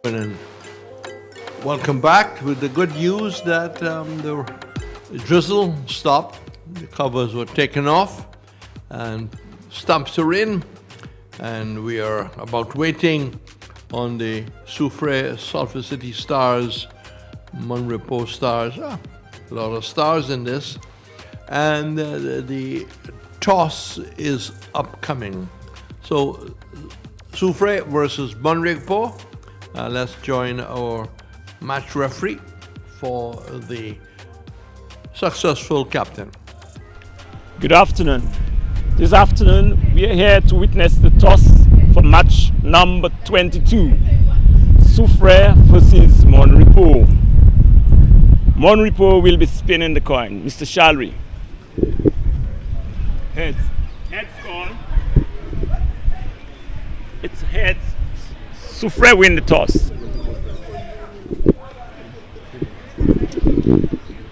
open, and welcome back with the good news that the drizzle stopped, the covers were taken off, and stumps are in, and we are about waiting on the SOUFRIERE Sulphur City Stars, MON REPOS Stars, a lot of stars in this, and the toss is upcoming. So SOUFRIERE versus MON REPOS. Let's join our match referee for the successful captain. Good afternoon. This afternoon we are here to witness the toss for match number 22. SOUFRIERE versus MON REPOS. MON REPOS will be spinning the coin. Mr. Shalry. Heads. Heads call. It's heads. SOUFRIERE win the toss.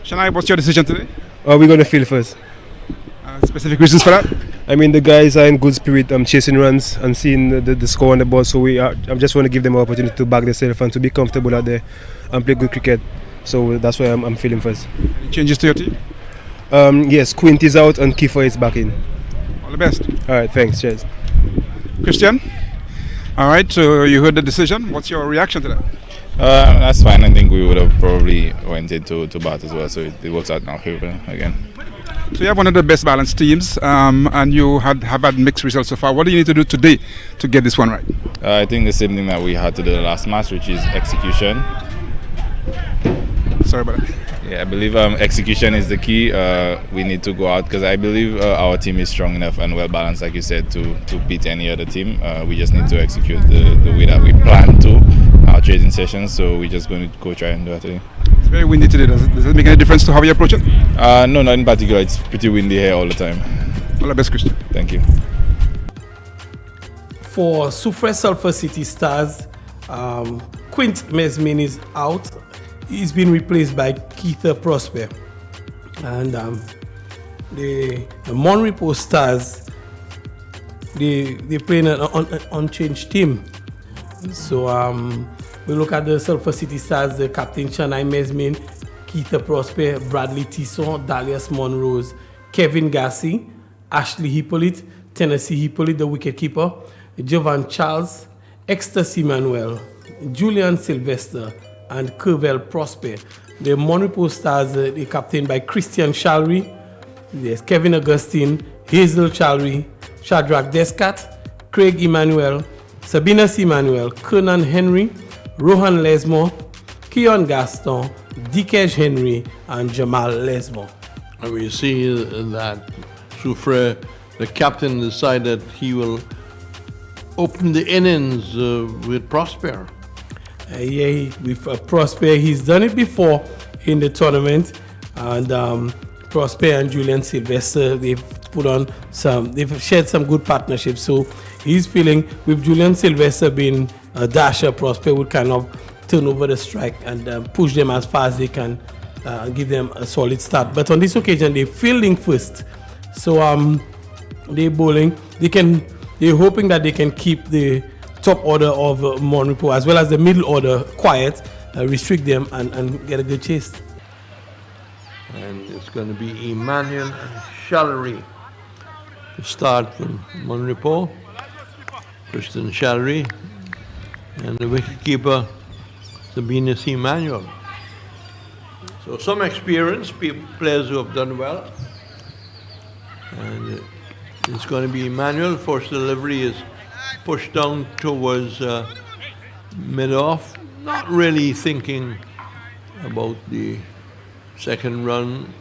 Shania, what's your decision today? We're going to field first. Specific reasons for that? I mean, the guys are in good spirit, chasing runs and seeing the score on the board. So I just want to give them an opportunity to back themselves and to be comfortable out there and play good cricket. So that's why I'm feeling first. Any changes to your team? Yes, Quint is out and Kiefer is back in. All the best. All right, thanks. Cheers. Christian? All right, so you heard the decision. What's your reaction to that? That's fine. I think we would have probably went into bat as well, so it works out now here again. So you have one of the best balanced teams, and you have had mixed results so far. What do you need to do today to get this one right? I think the same thing that we had to do the last match, which is execution. Sorry about that. Yeah, I believe execution is the key. We need to go out because I believe our team is strong enough and well balanced, like you said, to beat any other team. We just need to execute the way that we plan to our trading sessions. So we're just going to go try and do that today. It's very windy today. Does it make any difference to how you approach it? No, not in particular. It's pretty windy here all the time. All the best, Christian. Thank you. For SOUFRIERE Sulphur City Stars, Quint Mesmin is out. He's been replaced by Keitha Prosper. And the MON REPOS Stars, they play in an unchanged team. So we look at the Sulphur City Stars, the captain Shania Mesmin, Keitha Prosper, Bradley Tisson, Dalius Monrose, Kevin Gassi, Ashley Hippolyte, Tennessee Hippolyte, the wicketkeeper, Jovan Charles, Ecstasy Manuel, Julian Sylvester, and Kervel Prosper. The MON REPOS Stars, the captained by Christian Shalry, there's Kevin Augustine, Hazel Shalry, Shadrach Descat, Craig Emmanuel, Sabina C. Manuel, Kernan Henry, Rohan Lesmore, Keon Gaston, Dikej Henry, and Jamal Lesmore. And we see that SOUFRIERE, the captain, decided he will open the innings with Prosper. With Prosper, he's done it before in the tournament, and Prosper and Julian Sylvester, they've shared some good partnerships. So he's feeling with Julian Sylvester being a dasher, Prosper would kind of turn over the strike and push them as far as they can, give them a solid start. But on this occasion, they're fielding first, so they're bowling. They're hoping that they can keep the top order of MON REPOS as well as the middle order quiet, restrict them and get a good chase. And it's going to be Emmanuel and Shalry to start from MON REPOS. Christian Shalry and the wicketkeeper Sabina C. Manuel. So some experienced players who have done well. And it's going to be Emmanuel. First delivery is pushed down towards mid-off, not really thinking about the second run.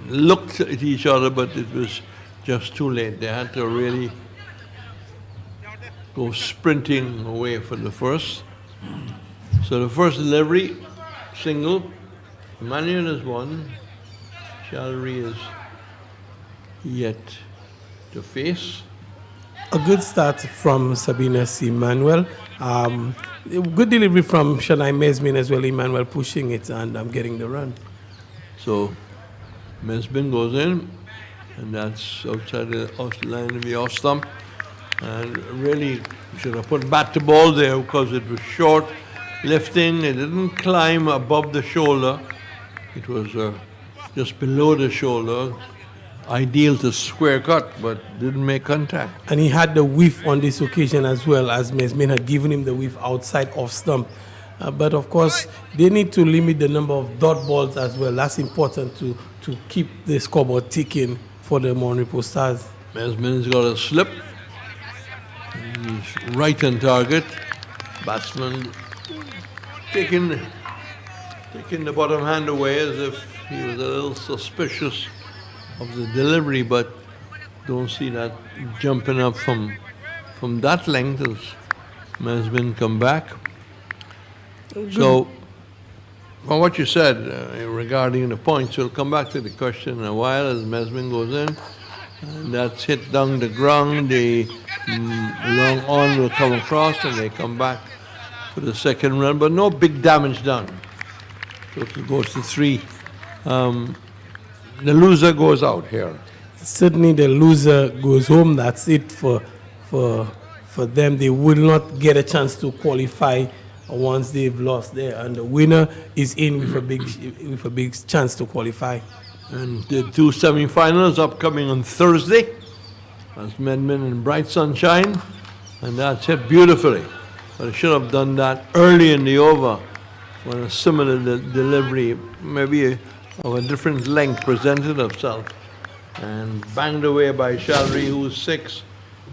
Looked at each other, but it was just too late. They had to really go sprinting away for the first. So the first delivery, single. Emmanuel is one. Shalry is yet to face. A good start from Sabina C. Manuel. Good delivery from Shania Mesmin as well. Emmanuel pushing it and getting the run. So Mesmin goes in, and that's outside the line of the off stump. And really should have put bat to ball there because it was short lifting. It didn't climb above the shoulder. It was just below the shoulder. Ideal to square cut, but didn't make contact. And he had the whiff on this occasion as well, as Mesmin had given him the whiff outside off stump. But of course, they need to limit the number of dot balls as well. That's important to keep the scoreboard ticking for the MON REPOS Stars. Mesmin's got a slip. He's right on target. Batsman taking the bottom hand away as if he was a little suspicious of the delivery, but don't see that jumping up from that length as Mesmin come back. So, from what you said regarding the points, we'll come back to the question in a while as Mesmin goes in. And that's hit down the ground. The long on will come across and they come back for the second run, but no big damage done. So it goes to 3. The loser goes out here. Certainly the loser goes home. That's it for them. They will not get a chance to qualify once they've lost there. And the winner is in with a big chance to qualify. And the 2 semi-finals upcoming on Thursday. That's Medmin and Bright Sunshine. And that's hit beautifully. But I should have done that early in the over when a similar delivery, maybe of a different length, presented itself. And banged away by Shalri, who's 6.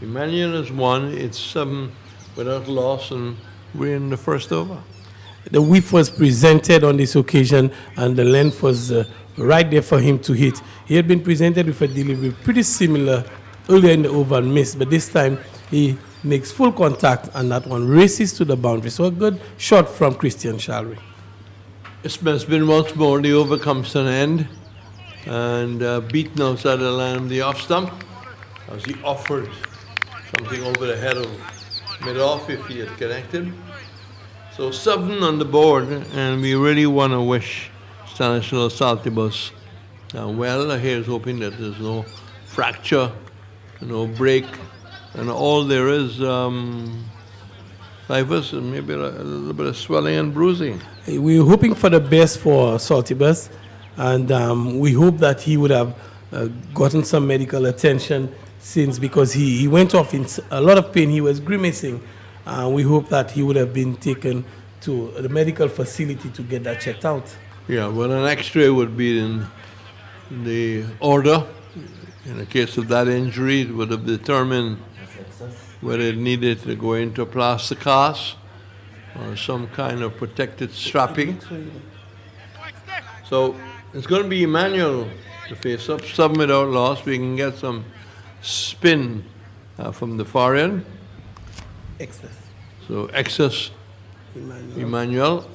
Emmanuel is 1. It's 7 without loss, and we're in the first over. The whiff was presented on this occasion, and the length was right there for him to hit. He had been presented with a delivery pretty similar earlier in the over and missed, but this time he makes full contact, and that one races to the boundary. So a good shot from Christian Shalri. It's been once more, the over comes to an end, and beaten outside the line of the off stump as he offered something over the head of mid-off if he had connected. So 7 on the board, and we really want to wish Stanislaw Saltibus well. Here's hoping that there's no fracture, no break, and all there is, Typhus, and maybe a little bit of swelling and bruising. We're hoping for the best for Saltibus, and we hope that he would have gotten some medical attention since, because he went off in a lot of pain. He was grimacing. We hope that he would have been taken to the medical facility to get that checked out. Yeah, well, an X-ray would be in the order. In the case of that injury, it would have determined whether it needed to go into a plaster cast or some kind of protected strapping. So it's going to be Emmanuel to face up. 7 without loss. We can get some spin from the far end. Excess. So excess Emmanuel.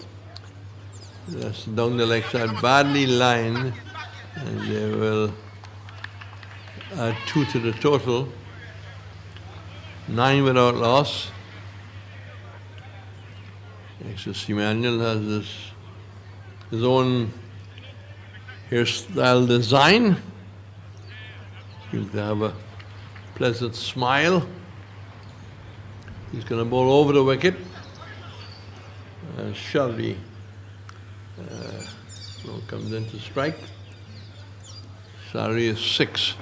That's down the leg side, badly lined, and they will add 2 to the total. 9 without loss. Excess Emmanuel has his own hairstyle design. Seems to have a pleasant smile. He's going to bowl over the wicket. Shelby comes in to strike. Sari is 6.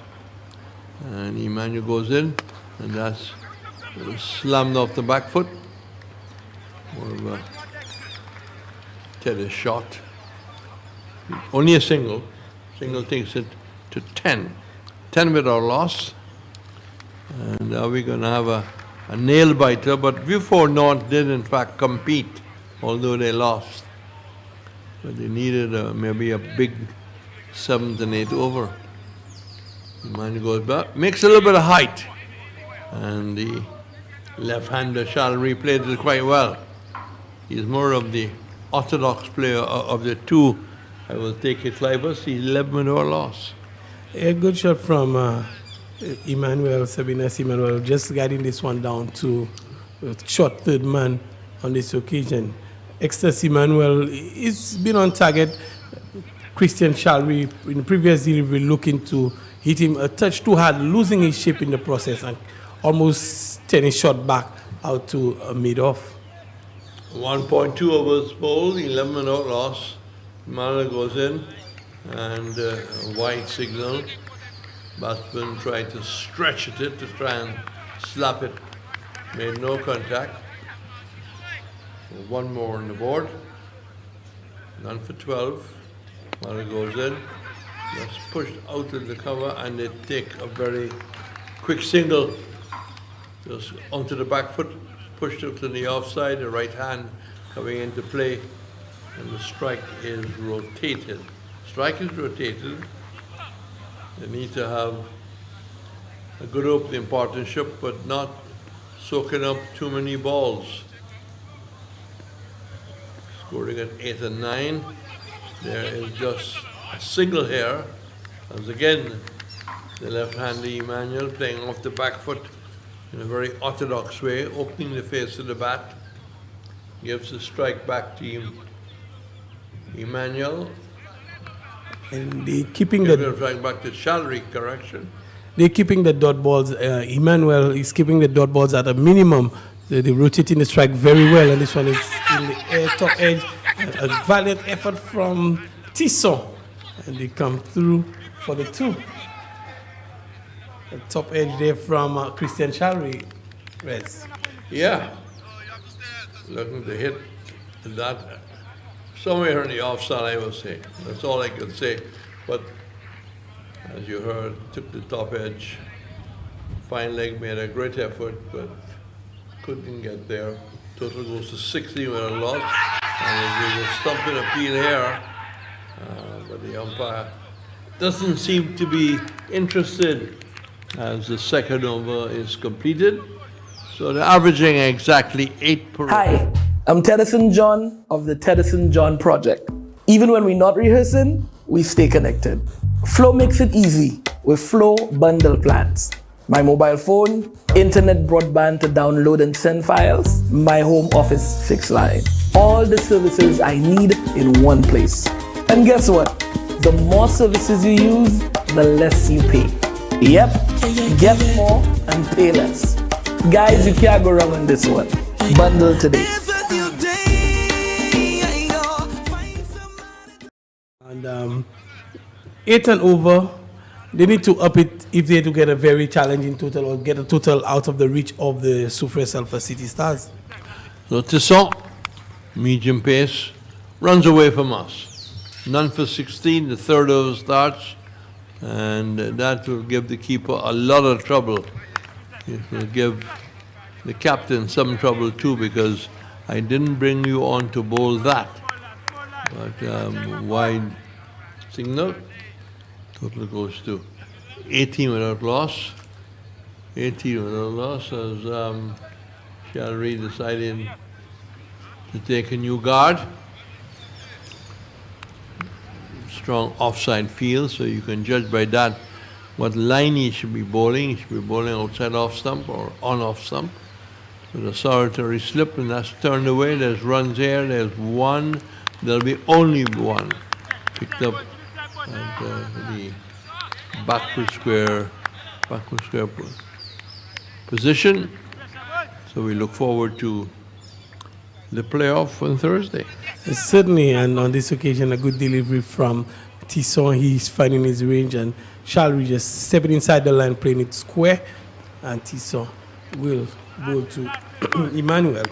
And Emmanuel goes in, and that's slammed off the back foot. More of a tennis shot. Only a single. Single takes it to 10. 10 without loss. And now we're going to have a nail biter, but Viewfort North did in fact compete, although they lost. But they needed maybe a big 7th and 8th over. Emmanuel goes back, makes a little bit of height, and the left-hander Shalri played it quite well. He's more of the orthodox player of the 2. I will take it, Clivus. He's 11 without loss. A good shot from Emmanuel, Sabinas Emmanuel, just guiding this one down to short third man on this occasion. Excess Emmanuel has been on target. Christian Shalri in the previous delivery looking to hit him a touch too hard, losing his shape in the process and almost turning shot back out to mid-off. 1.2 overs bowled, 11 without loss. Mala goes in and white signal. Batsman tried to stretch it to try and slap it. Made no contact. One more on the board. None for 12. Mala goes in. Just pushed out of the cover and they take a very quick single. Just onto the back foot. Pushed out to the offside, the right hand coming into play, and the strike is rotated. Strike is rotated. They need to have a good opening partnership, but not soaking up too many balls. Scoring at 8 and 9. There is just a single here, as again, the left-hander Emmanuel playing off the back foot in a very orthodox way, opening the face of the bat, gives the strike back to Emmanuel. And they keeping Gives the the strike back to Shalry, correction. they're keeping the dot balls. Emmanuel is keeping the dot balls at a minimum. They're rotating the strike very well, and this one is in the air, top edge. A valiant effort from T10, and they come through for the 2. The top edge there from Christian Shalry. Reds. Yeah. Looking to hit that somewhere in the offside, I will say. That's all I could say. But as you heard, took the top edge. Fine leg, made a great effort, but couldn't get there. Total goes to 16 with a loss. And there's a stumping appeal here. But the umpire doesn't seem to be interested as the second over is completed. So they're averaging exactly 8 per over. Hi, I'm Tedison John of the Tedison John Project. Even when we're not rehearsing, we stay connected. Flow makes it easy with Flow bundle plans. My mobile phone, internet broadband to download and send files, my home office fixed line. All the services I need in one place. And guess what? The more services you use, the less you pay. Yep, get more and pay less. Guys, you can't go wrong on this one. Bundle today. And 8 and over, they need to up it if they're to get a very challenging total or get a total out of the reach of the SOUFRIERE Sulphur City Stars. So T10, medium pace, runs away from us. None for 16, the third over starts, and that will give the keeper a lot of trouble. It will give the captain some trouble too, because I didn't bring you on to bowl that. But wide signal, total goes to 18 without loss. 18 without loss as Shalry decided to take a new guard. Strong offside field, so you can judge by that what line he should be bowling. He should be bowling outside off stump or on off stump. With a solitary slip, and that's turned away. There's runs here, there's one. There'll be only one. Picked up at the backward square position. So we look forward to the playoff on Thursday. Certainly, and on this occasion, a good delivery from T10. He's finding his range, and Shalry just stepping inside the line, playing it square, and T10 will bowl to Emmanuel.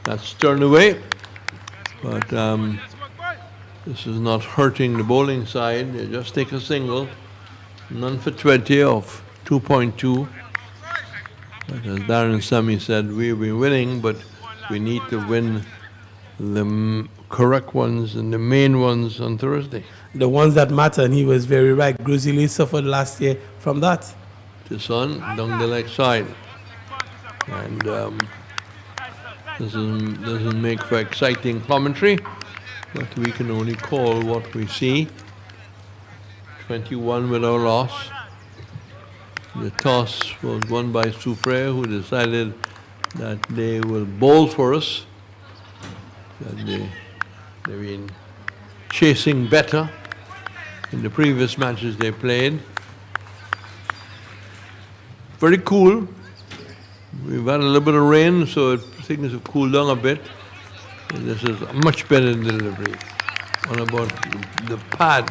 That's turned away, but this is not hurting the bowling side. They just take a single. None for 20 of 2.2. But as Darren Sammy said, we've been winning, but we need to win the correct ones and the main ones on Thursday. The ones that matter, and he was very right. Grizzly suffered last year from that. T10 down the leg side. And doesn't make for exciting commentary, but we can only call what we see. 21 without loss. The toss was won by SOUFRIERE, who decided that they will bowl for us. That they've been chasing better in the previous matches they played. Very cool. We've had a little bit of rain, so things have cooled down a bit. This is a much better delivery on about the pad.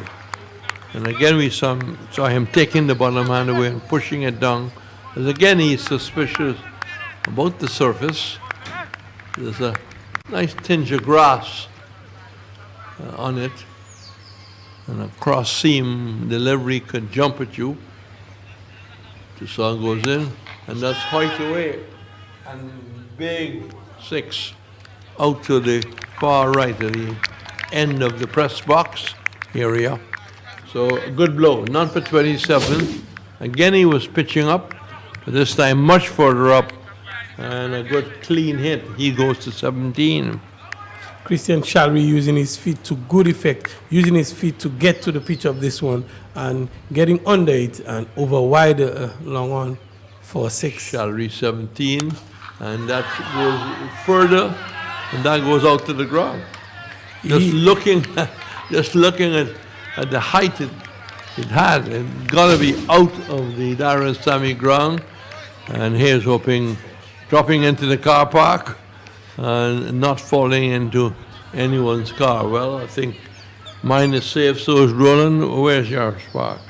And again, we saw him taking the bottom hand away and pushing it down. Because again, he's suspicious about the surface. There's a nice tinge of grass on it. And a cross seam delivery could jump at you. The song goes in, and that's Hoyt away. And big 6 out to the far right at the end of the press box area. So a good blow, none for 27. Again, he was pitching up, but this time much further up, and a good clean hit. He goes to 17. Christian Shalry using his feet to good effect, using his feet to get to the pitch of this one and getting under it and over wide long on for 6. Shalry 17, and that goes further, and that goes out to the ground. Just looking at the height it had, it got to be out of the Darren Sammy ground, and here's hoping dropping into the car park and not falling into anyone's car. Well, I think mine is safe, so is Roland. Where's yours parked?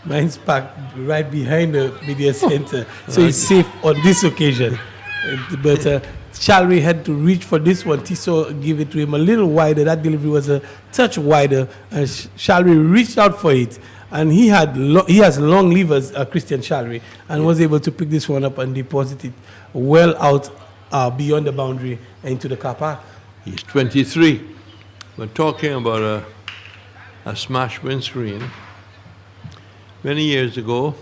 Mine's parked right behind the media center, so it's safe on this occasion. But Shalry had to reach for this one. Tissot gave it to him a little wider. That delivery was a touch wider, and Shalry reached out for it. And he has long levers, Christian Shalry, and was able to pick this one up and deposit it well out beyond the boundary into the car park. He's 23. We're talking about a smash windscreen. Many years ago,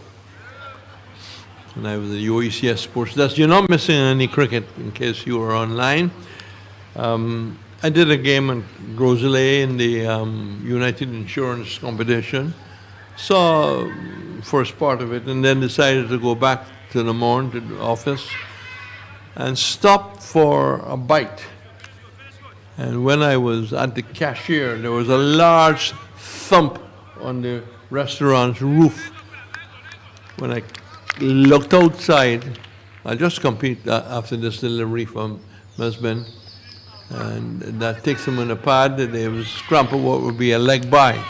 when I was at UECS Sports Desk, you're not missing any cricket in case you were online. I did a game in Grosley in the United Insurance competition. Saw first part of it and then decided to go back to the MON, to the office, and stopped for a bite. And when I was at the cashier, there was a large thump on the restaurant's roof. When I looked outside, I just compete after this delivery from Mesbin, and that takes him on a pad. They was scramble what would be a leg by.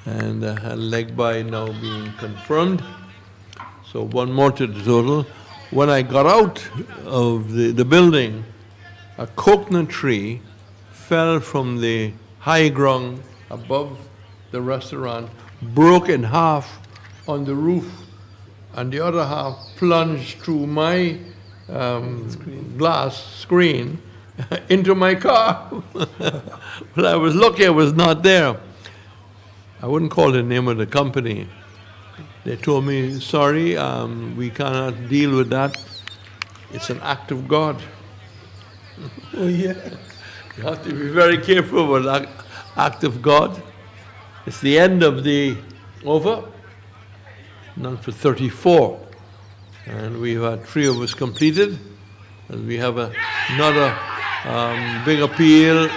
And a leg by now being confirmed. So one more to the total. When I got out of the building, a coconut tree fell from the high ground above the restaurant, broke in half on the roof, and the other half plunged through my glass screen into my car. Well, I was lucky I was not there. I wouldn't call the name of the company. They told me, sorry, we cannot deal with that. It's an act of God. Oh, yeah. You have to be very careful with that act of God. It's the end of the over. None for 34. And we've had 3 of us completed. And we have another big appeal.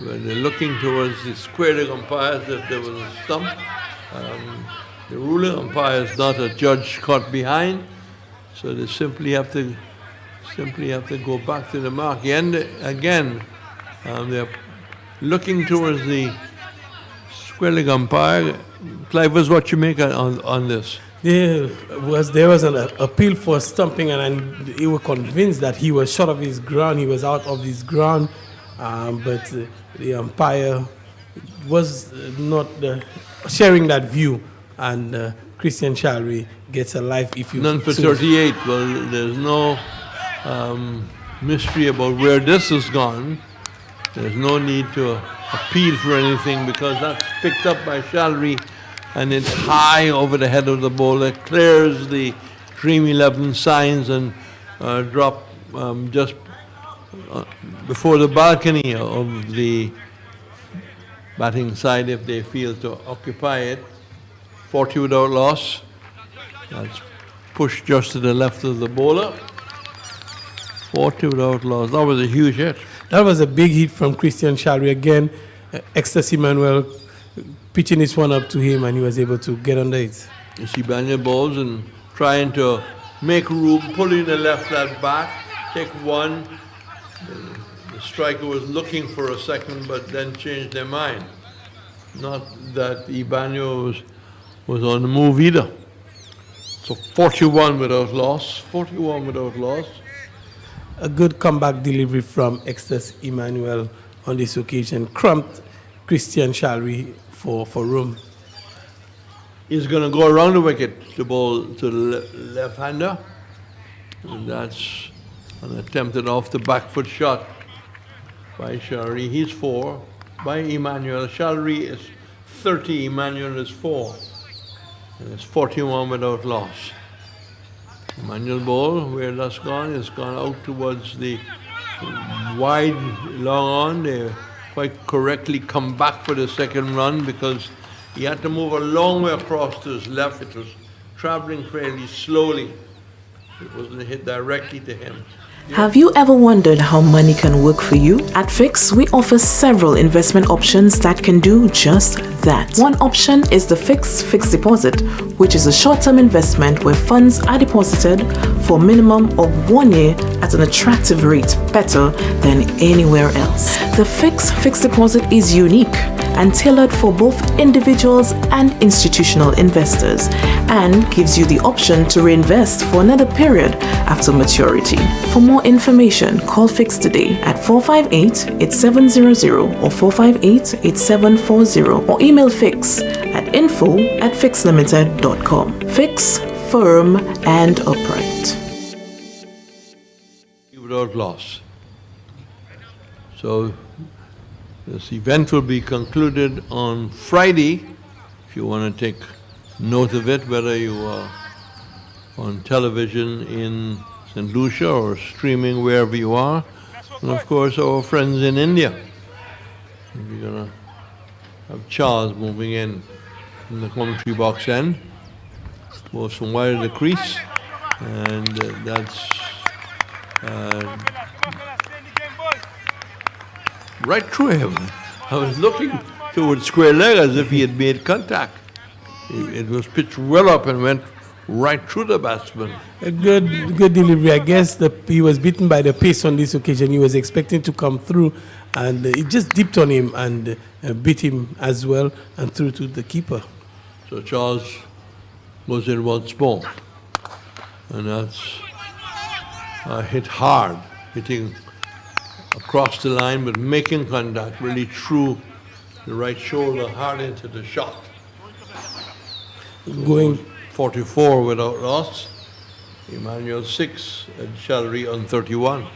When they're looking towards the square leg umpires, if there was a stump, the ruling umpire is not a judge caught behind, so they simply have to go back to the mark. And again, they're looking towards the square leg umpire. Clive, what you make on this? There was an appeal for stumping, and they were convinced that he was short of his ground, he was out of his ground. But the umpire was not sharing that view, and Christian Shalry gets a life if you... None for 38. Well, there's no mystery about where this has gone. There's no need to appeal for anything because that's picked up by Shalry, and it's high over the head of the bowler, clears the Dream 11 signs and drop just before the balcony of the batting side if they feel to occupy it. 40 without loss. That's pushed just to the left of the bowler. 40 without loss. That was a huge hit. That was a big hit from Christian Shalry again. Ecstasy Manuel pitching this one up to him, and he was able to get under it. You see Banya balls and trying to make room, pulling the left leg back, take one, The striker was looking for a second, but then changed their mind. Not that Emmanuel was on the move either. So 41 without loss, 41 without loss. A good comeback delivery from Extus Emmanuel on this occasion cramped Christian Shalry for room. He's going to go around the wicket, the ball to the left-hander. And that's an attempted off the back foot shot by Shalry. He's 4. By Emmanuel. Shalry is 30, Emmanuel is 4. And it's 41 without loss. Emmanuel ball, where that's gone, it's gone out towards the wide long on. They quite correctly come back for the second run because he had to move a long way across to his left. It was traveling fairly slowly. It wasn't hit directly to him. Have you ever wondered how money can work for you? At Fix, we offer several investment options that can do just that. One option is the fixed deposit, which is a short-term investment where funds are deposited for a minimum of 1 year at an attractive rate, better than anywhere else. The fixed deposit is unique and tailored for both individuals and institutional investors, and gives you the option to reinvest for another period after maturity. For more information, call Fix today at 458-8700 or 458-8740 or email Fix at info@fixlimited.com. Fix, firm and upright. Without loss. So this event will be concluded on Friday. If you want to take note of it, whether you are on television in St. Lucia or streaming wherever you are, and of course our friends in India. We're going to have Charles moving in from the commentary box end, moves from wide of the crease, and that's right through him. I was looking towards square leg as if he had made contact. It was pitched well up and went right through the batsman. A good delivery. I guess he was beaten by the pace on this occasion. He was expecting to come through, and it just dipped on him and beat him as well and through to the keeper. So Charles goes in once more, and that's hit hard, hitting across the line, but making contact really through the right shoulder, hard into the shot. Going 44 without loss. Emmanuel 6 and Shalry on 31.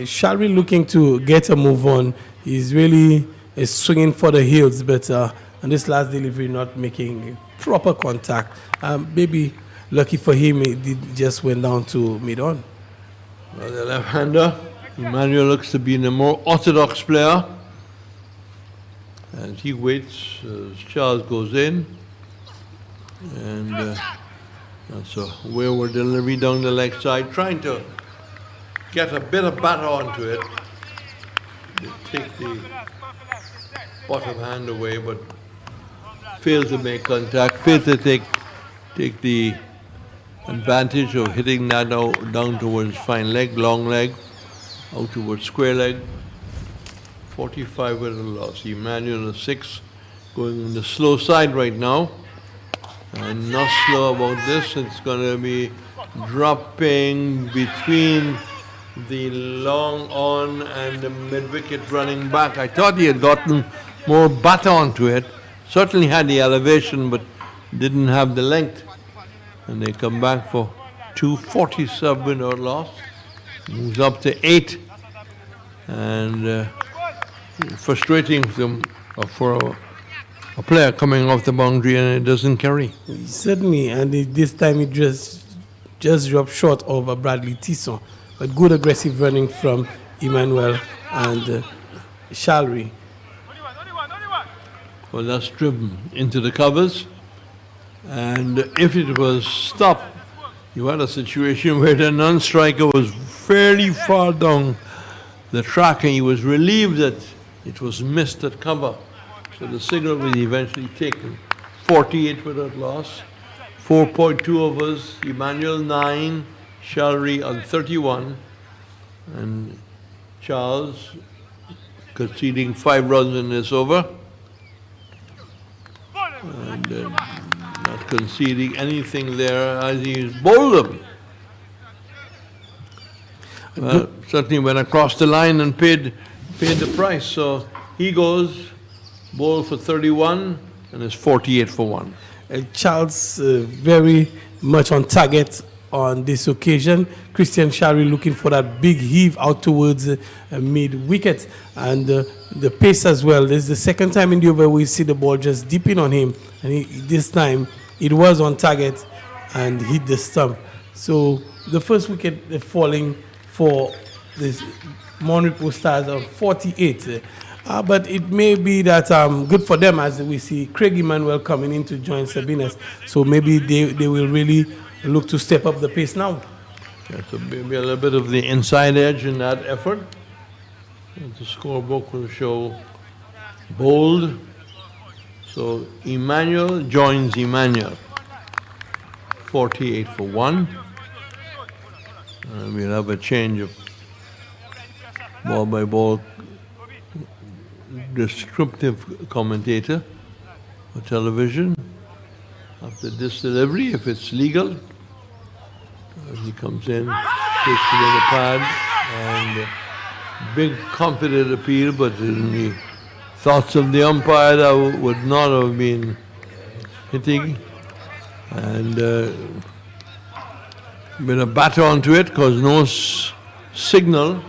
Shalry looking to get a move on. He's really swinging for the heels, but on this last delivery not making proper contact. Maybe lucky for him, it just went down to mid-on. Well, the left-hander, Emmanuel looks to be the more orthodox player. And he waits as Charles goes in. And that's a wayward delivery down the leg side, trying to get a bit of batter onto it. They take the bottom hand away, but fail to make contact, fail to take the advantage of hitting that down towards fine leg, long leg, out towards square leg. 45 with a loss. Emmanuel 6 going on the slow side right now. And not slow about this. It's going to be dropping between the long on and the mid-wicket running back. I thought he had gotten more batter onto it. Certainly had the elevation, but didn't have the length. And they come back for 247 without loss. Moves up to 8. And frustrating for a player coming off the boundary and it doesn't carry. Certainly, and this time it just dropped short of Bradley Tisson. But good aggressive running from Emmanuel and Shalry. Well, that's driven into the covers. And if it was stopped, you had a situation where the non-striker was fairly far down the track and he was relieved that it was missed at cover. So the signal was eventually taken. 48 without loss. 4.2 overs. Emmanuel 9. Shalry on 31. And Charles conceding 5 runs in this over. And not conceding anything there as he's bowled them. Certainly went across the line and paid the price. So he goes bowled for 31 and is 48 for 1. Charles very much on target on this occasion. Christian Sharry looking for that big heave out towards mid-wicket. And the pace as well. This is the second time in the over we see the ball just dipping on him. And this time it was on target and hit the stump. So the first wicket falling for this MON Repos Stars on 48. But it may be that good for them as we see Craig Emmanuel coming in to join Sabinas. So maybe they will really look to step up the pace now. Yeah, so maybe a little bit of the inside edge in that effort. And the scorebook will show bold. So Emmanuel joins Emmanuel. 48 for 1. And we'll have a change of ball by ball descriptive commentator for television after this delivery, if it's legal. He comes in, takes it in the pad, and big confident appeal, but in the thoughts of the umpire, that would not have been hitting. And been a batter onto it because no signal.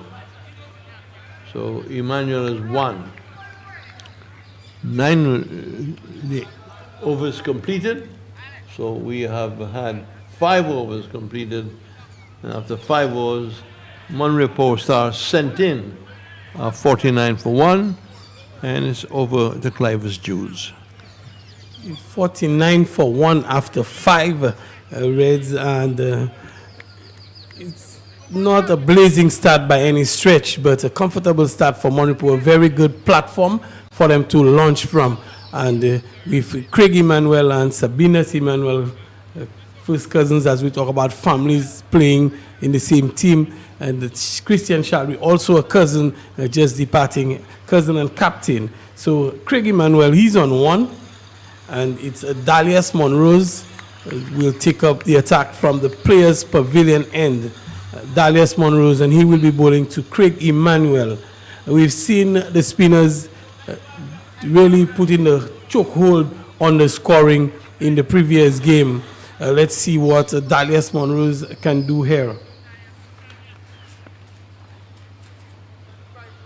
So Emmanuel is 1. 9 the overs completed. So we have had 5 overs completed. And after 5 overs, MON Repos Stars sent in 49 for 1. And it's over the Clivers Jews. 49 for 1 after 5 Reds, and it's not a blazing start by any stretch, but a comfortable start for MON Repos, a very good platform for them to launch from. And with Craig Emmanuel and Sabinas Emmanuel, first cousins, as we talk about families playing in the same team, and Christian Sharry, also a cousin, just departing, cousin and captain. So Craig Emmanuel, he's on 1, and it's Dalius Monrose will take up the attack from the players' pavilion end. Dalius Monrose, and he will be bowling to Craig Emmanuel. We've seen the spinners really putting the chokehold on the scoring in the previous game. Let's see what Dalius Monrose can do here.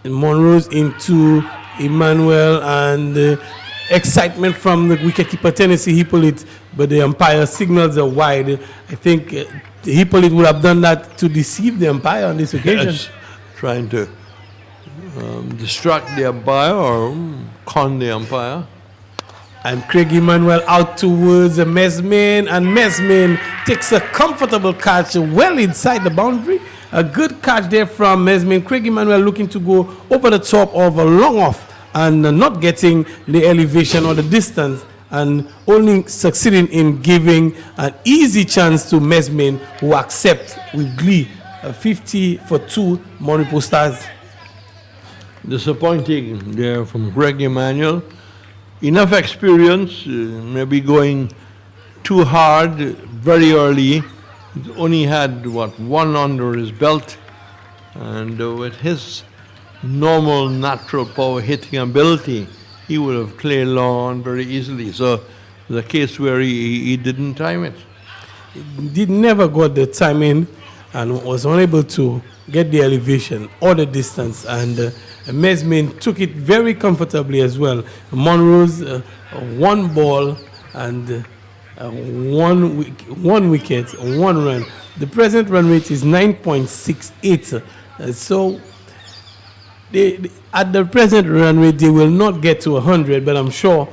And Monrose into Emmanuel, and excitement from the wicketkeeper Tennessee Hippolyte, but the umpire signals are wide. I think Hippolyte would have done that to deceive the umpire on this occasion. Yes, trying to distract the umpire or con the umpire. And Craig Emmanuel out towards Mesmin, and Mesmin takes a comfortable catch well inside the boundary. A good catch there from Mesmin. Craig Emmanuel looking to go over the top of a long off and not getting the elevation or the distance, and only succeeding in giving an easy chance to Mesmin, who accepts with glee a 50 for 2 MON Repos Stars. Disappointing there from Craig Emmanuel. Enough experience, maybe going too hard very early. He only had, 1 under his belt. And with his normal, natural power hitting ability, he would have cleared lawn very easily. So the case where he didn't time it. He never got the timing and was unable to get the elevation or the distance. And Mesmin took it very comfortably as well. Monrose, 1 ball and 1 wicket, 1 run. The present run rate is 9.68. So at the present run rate, they will not get to 100, but I'm sure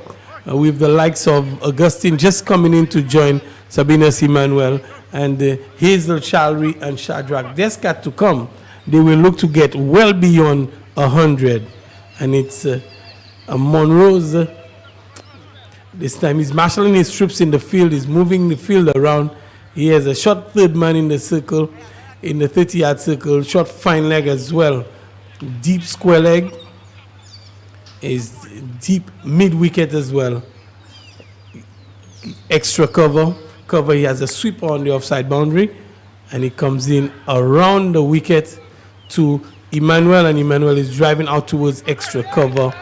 with the likes of Augustine just coming in to join Sabinas Emmanuel and Hazel Shalry and Shadrach Descat to come, they will look to get well beyond 100. And it's Monrose. This time he's marshalling his troops in the field, he's moving the field around. He has a short third man in the circle, in the 30-yard circle, short fine leg as well. deep square leg, is deep mid wicket as well. Extra cover. He has a sweep on the offside boundary, and he comes in around the wicket to Emmanuel, and Emmanuel is driving out towards extra cover.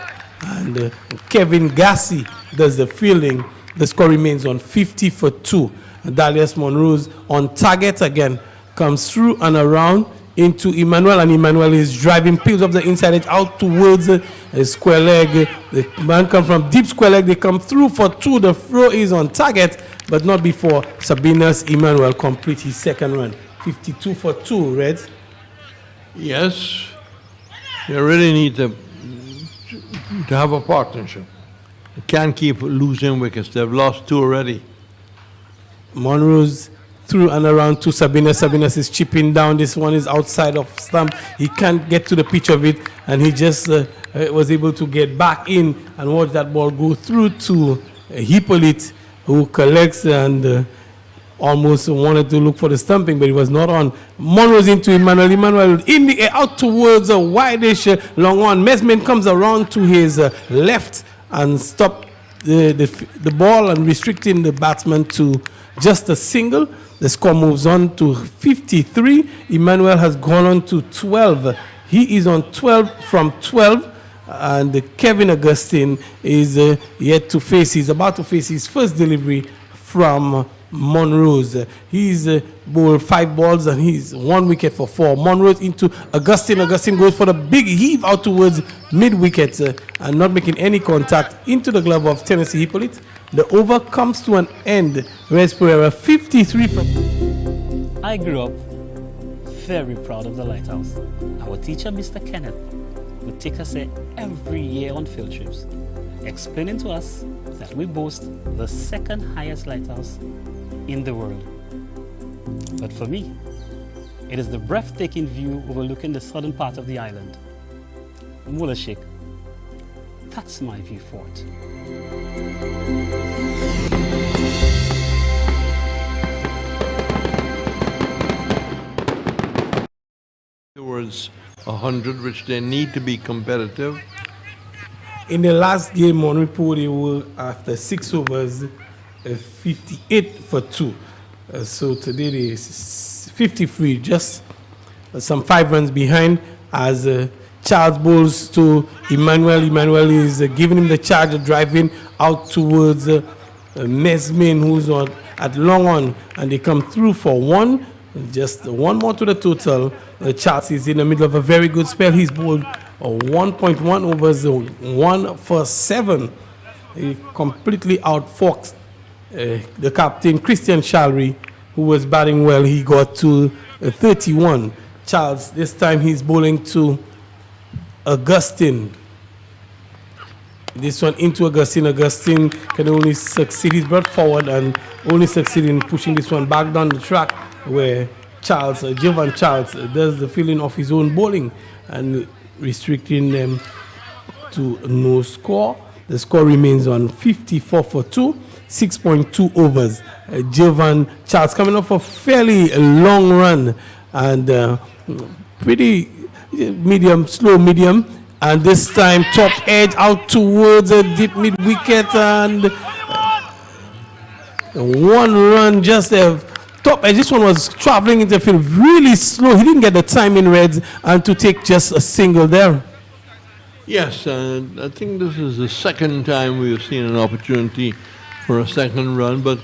And Kevin Gassi does the fielding. The score remains on 50 for 2. And Dalius Monroe's on target again, comes through and around into Emmanuel, and Emmanuel is driving, peels up the inside edge out towards a square leg. The man comes from deep square leg. They come through for 2. The throw is on target, but not before Sabinus Emmanuel complete his second run. 52 for 2, Reds. Yes, they really need to have a partnership. They can't keep losing wickets. They've lost 2 already. Monroe's through and around to Sabinus. Sabinus is chipping down. This one is outside of stump. He can't get to the pitch of it, and he just was able to get back in and watch that ball go through to Hippolyte, who collects and almost wanted to look for the stumping, but he was not on. Monroe's into Emmanuel. Emmanuel in the air out towards a wide-ish long on. Mesmin comes around to his left and stop the ball and restricting the batsman to just a single. The score moves on to 53. Emmanuel has gone on to 12. He is on 12 from 12. And Kevin Augustine is yet to face, he's about to face his first delivery from Monroe's. He's bowled 5 balls and he's 1 wicket for 4. Monroe's into Augustine. Augustine goes for the big heave out towards mid wicket and not making any contact into the glove of Tennessee Hippolyte. The over comes to an end. REPOS 53 from. I grew up very proud of the lighthouse. Our teacher, Mr. Kenneth, would take us there every year on field trips, explaining to us that we boast the 2nd highest lighthouse in the world. But for me, it is the breathtaking view overlooking the southern part of the island. Mullah Sheikh, that's my view fort. Towards 100, which they need to be competitive. In the last game on report, they were after 6 overs, 58 for 2. So today they is 53, just some 5 runs behind as Charles bowls to Emmanuel. Emmanuel is giving him the charge of driving out towards Mesmin, who's on at long on, and they come through for 1. Just 1 more to the total. Charles is in the middle of a very good spell. He's bowled 1.1 overs, 1 for 7. He completely outfoxed the captain, Christian Shalry, who was batting well. He got to 31. Charles, this time he's bowling to Augustine. This one into Augustine. Augustine can only succeed. He's brought forward and only succeed in pushing this one back down the track, where Charles, Jovan Charles, does the filling of his own bowling and restricting them to no score. The score remains on 54 for 2, 6.2 overs. Jovan Charles coming off a fairly long run and pretty medium, slow medium. And this time top edge out towards a deep mid wicket and 1 run just top edge. This one was traveling into the field really slow. He didn't get the time in, Reds, and to take just a single there. Yes, I think this is the 2nd time we've seen an opportunity for a 2nd run, but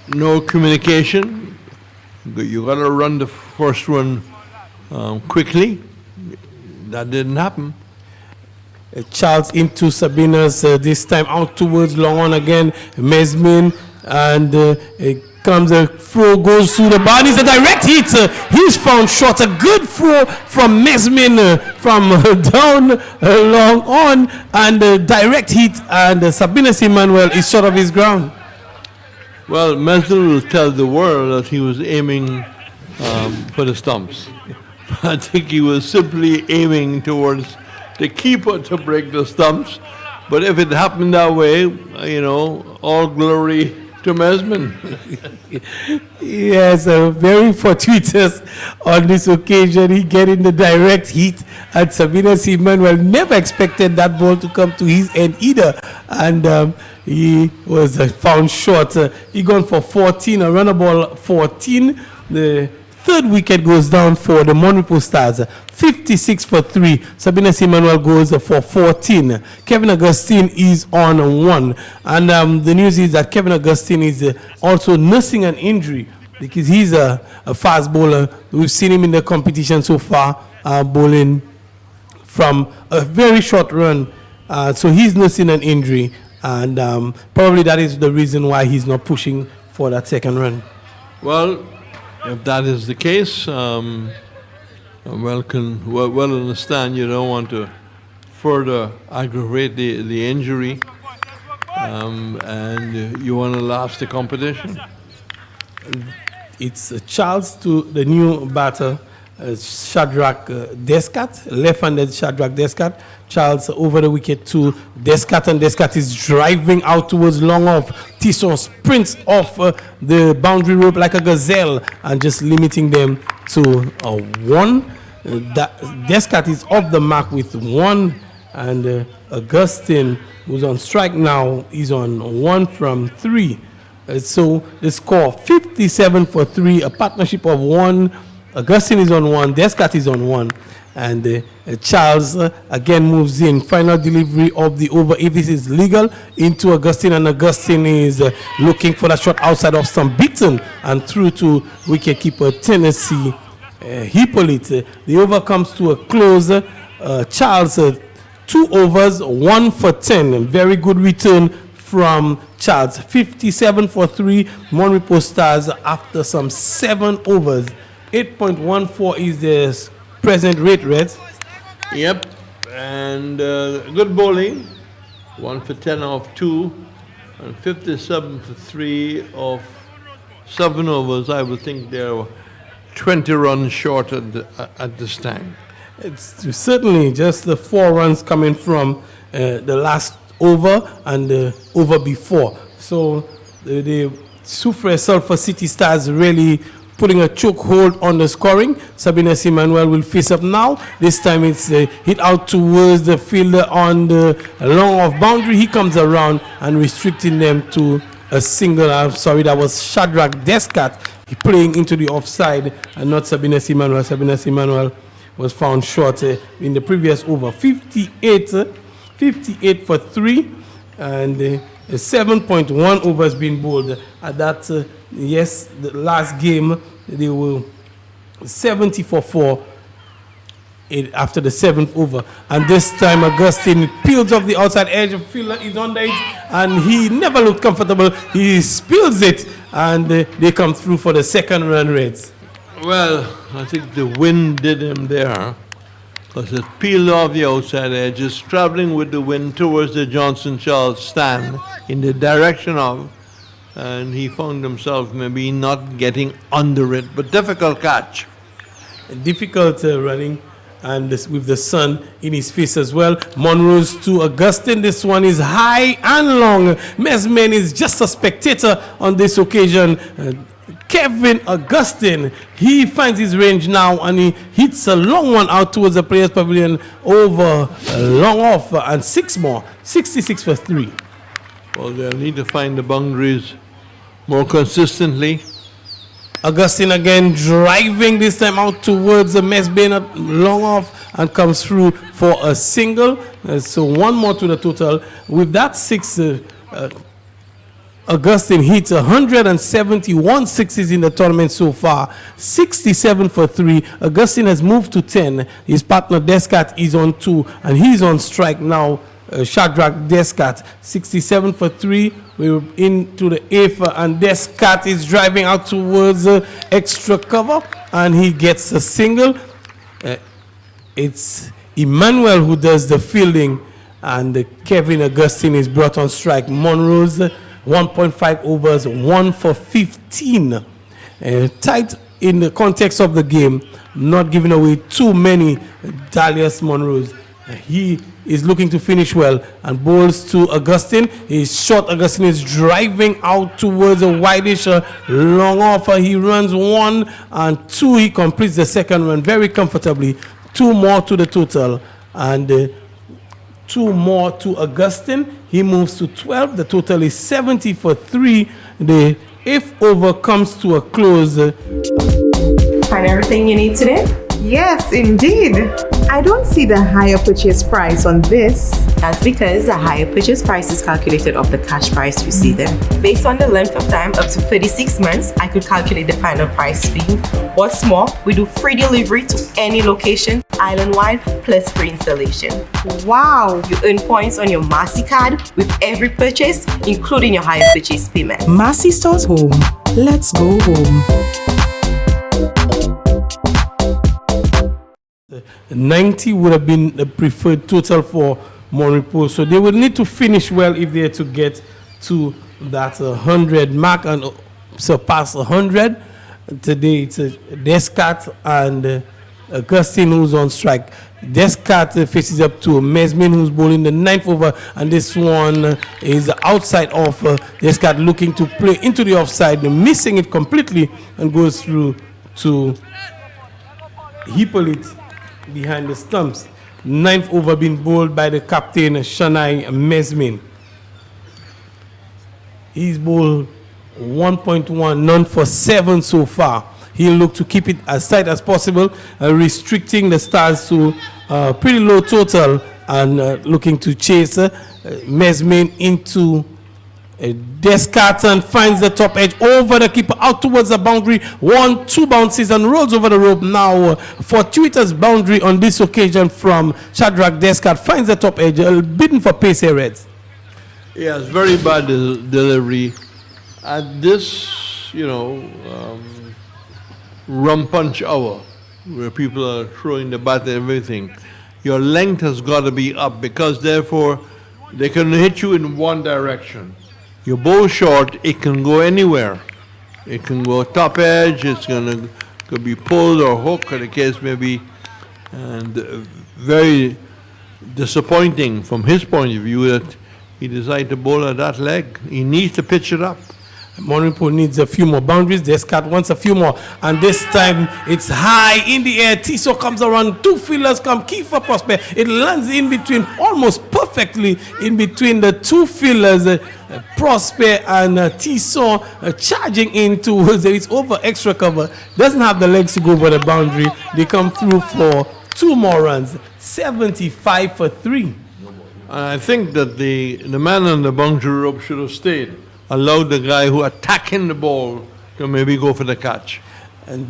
no communication. You got to run the first one quickly. That didn't happen. Charles into Sabinus, this time out towards long on again. Mesmin, and it comes a throw, goes through the body. It's a direct hit. He's found short. A good throw from Mesmin from down long on, and direct hit. And Sabinus Emmanuel is short of his ground. Well, Mesmin will tell the world that he was aiming for the stumps. I think he was simply aiming towards the keeper to break the stumps. But if it happened that way, you know, all glory to Mesman. Yes, very fortuitous on this occasion. He get in the direct heat, and Sabina Emmanuel never expected that ball to come to his end either. And he was found short. He gone for 14, a runner ball 14. The third wicket goes down for the Mon Repos Stars, 56 for 3. Sabina Emmanuel goes for 14. Kevin Augustine is on 1. And the news is that Kevin Augustine is also nursing an injury because he's a fast bowler. We've seen him in the competition so far, bowling from a very short run. So he's nursing an injury. And probably that is the reason why he's not pushing for that second run. Well, if that is the case, I well understand you don't want to further aggravate the injury, and you want to last the competition. It's Charles to the new batter, Shadrach Descat, left-handed Shadrach Descat. Charles over the wicket to Descat, and Descat is driving out towards long off. Tisson sprints off the boundary rope like a gazelle and just limiting them to a 1. Descat is off the mark with 1, and Augustine, who's on strike now, is on 1 from 3. So the score 57 for 3, a partnership of 1. Augustine is on 1, Descat is on 1, and Charles again moves in. Final delivery of the over, if this is legal, into Augustine, and Augustine is looking for that shot outside of stump, beaten and through to wicketkeeper Tennessee Hippolyte. The over comes to a close. Charles, 2 overs, 1 for 10. Very good return from Charles. 57 for 3. Mon Repos Stars after some 7 overs. 8.14 is the present rate, Reds. Yep, and good bowling. 1 for 10 off 2, and 57 for 3 of 7 overs. I would think they're 20 runs short at this time. It's certainly just the 4 runs coming from the last over and the over before. So the SOUFRIERE Sulphur City Stars really putting a chokehold on the scoring. Sabina Emmanuel will face up now. This time it's hit out towards the fielder on the long off boundary. He comes around and restricting them to a single. I'm sorry, that was Shadrach Descat. He playing into the offside and not Sabina Emmanuel. Sabina Emmanuel was found short in the previous over. 58 for 3, and 7.1 overs being bowled. At that, yes, the last game they were 70 for 4 after the 7th over, and this time Augustine peels off the outside edge. The fielder is under it, and he never looked comfortable. He spills it, and they come through for the 2nd run, Reds. Well, I think the wind did him there, because it peeled off the outside edge, just traveling with the wind towards the Johnson Charles stand in the direction of, and he found himself maybe not getting under it, but difficult catch. Difficult running, and this, with the sun in his face as well. Monroe's to Augustine. This one is high and long. Mesman is just a spectator on this occasion. Kevin Augustine, he finds his range now, and he hits a long one out towards the players' pavilion over long off, and 6 more. 66 for 3. Well, they'll need to find the boundaries more consistently. Augustine again driving, this time out towards the Mesbane long off, and comes through for a single. So 1 more to the total. With that 6, Augustine hits 171 sixes in the tournament so far. 67 for 3. Augustine has moved to 10. His partner Descat is on 2, and he's on strike now. Shadrach Descat, 67 for 3. We're into the 8th, and Descat is driving out towards extra cover, and he gets a single. It's Emmanuel who does the fielding, and Kevin Augustine is brought on strike. Monroe's 1.5 overs, 1 for 15. Tight in the context of the game, not giving away too many. Dalius Monroe's He is looking to finish well and bowls to Augustine. He's short. Augustine is driving out towards a wideish long offer. He runs 1 and 2. He completes the second run very comfortably. 2 more to the total, and 2 more to Augustine. He moves to 12. The total is 70 for 3. The 8th over comes to a close. Find everything you need today? Yes, indeed. I don't see the higher purchase price on this. That's because the higher purchase price is calculated off the cash price you see there. Based on the length of time, up to 36 months, I could calculate the final price for you. What's more, we do free delivery to any location, island-wide, plus free installation. Wow! You earn points on your Massy card with every purchase, including your higher purchase payment. Massy Stores Home. Let's go home. 90 would have been the preferred total for MON REPOS. So they would need to finish well if they are to get to that 100 mark and surpass 100. Today it's Descartes and Augustine who's on strike. Descartes faces up to Mesmin who's bowling the 9th over, and this one is outside of Descartes looking to play into the offside, missing it completely, and goes through to Hippolyte behind the stumps. 9th over being bowled by the captain Shanai Mesmin. He's bowled 1.1, none for 7 so far. He'll look to keep it as tight as possible, restricting the Stars to a pretty low total, and looking to chase Mesmin into Descartes, and finds the top edge over the keeper out towards the boundary. 1-2 bounces and rolls over the rope. Now fortuitous boundary on this occasion from Shadrach Descartes. Finds the top edge, bidding for pace here, Reds. Yes, very bad delivery. At this, rum punch hour, where people are throwing the bat and everything, your length has got to be up, because therefore they can hit you in one direction. Your bow short, it can go anywhere. It can go top edge, it's could be pulled or hook, or the case may be. And very disappointing from his point of view that he decided to bowl at that leg. He needs to pitch it up. MON REPOS needs a few more boundaries. Descartes wants a few more, and this time it's high in the air. Tissot comes around, 2 fielders come, key for Prosper. It lands in between, almost perfectly in between the 2 fielders, Prosper and Tissot, charging in towards it. It's over extra cover, doesn't have the legs to go over the boundary. They come through for 2 more runs, 75 for 3. I think that the man on the boundary rope should have stayed. Allowed the guy who attacking the ball to maybe go for the catch. And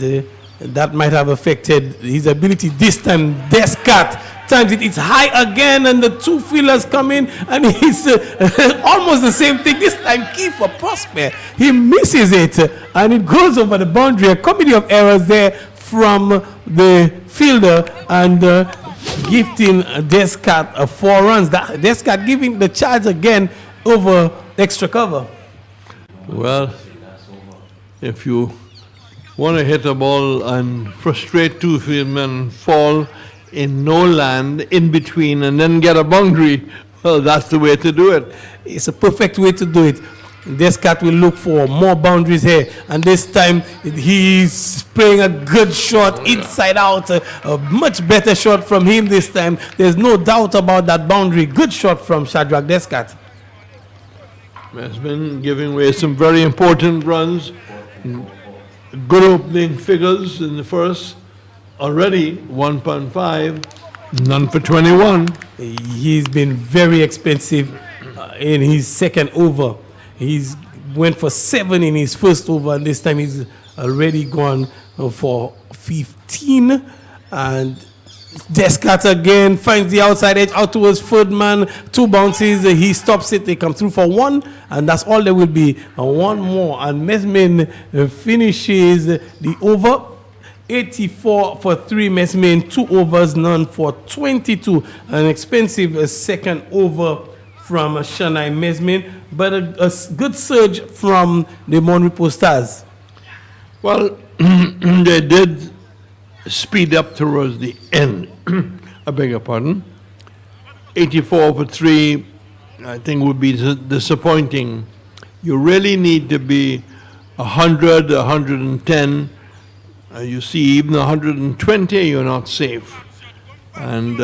that might have affected his ability this time. Descartes times it, it's high again, and the 2 fielders come in, and he's almost the same thing. This time, key for Prosper. He misses it, and it goes over the boundary. A comedy of errors there from the fielder, and gifting Descartes 4 runs. Descartes giving the charge again over extra cover. Well, if you want to hit a ball and frustrate 2 fieldmen, fall in no land in between, and then get a boundary, well, that's the way to do it. It's a perfect way to do it. Descartes will look for more boundaries here, and this time he's playing a good shot inside out, a much better shot from him this time. There's no doubt about that boundary. Good shot from Shadrach Descartes. Has been giving away some very important runs. Good opening figures in the first. Already 1.5, none for 21. He's been very expensive in his second over. He's went for 7 in his first over, and this time he's already gone for 15. And Descartes again finds the outside edge out towards third man. 2 bounces, he stops it. They come through for 1, and that's all there will be. 1 more, and Mesmin finishes the over. 84 for 3. Mesmin, 2 overs, none for 22. An expensive second over from Shanai Mesmin, but a good surge from the MON REPOS Stars. Well, they did speed up towards the end. I beg your pardon. 84 for 3, I think would be disappointing. You really need to be 100, 110. You see, even 120, you're not safe. And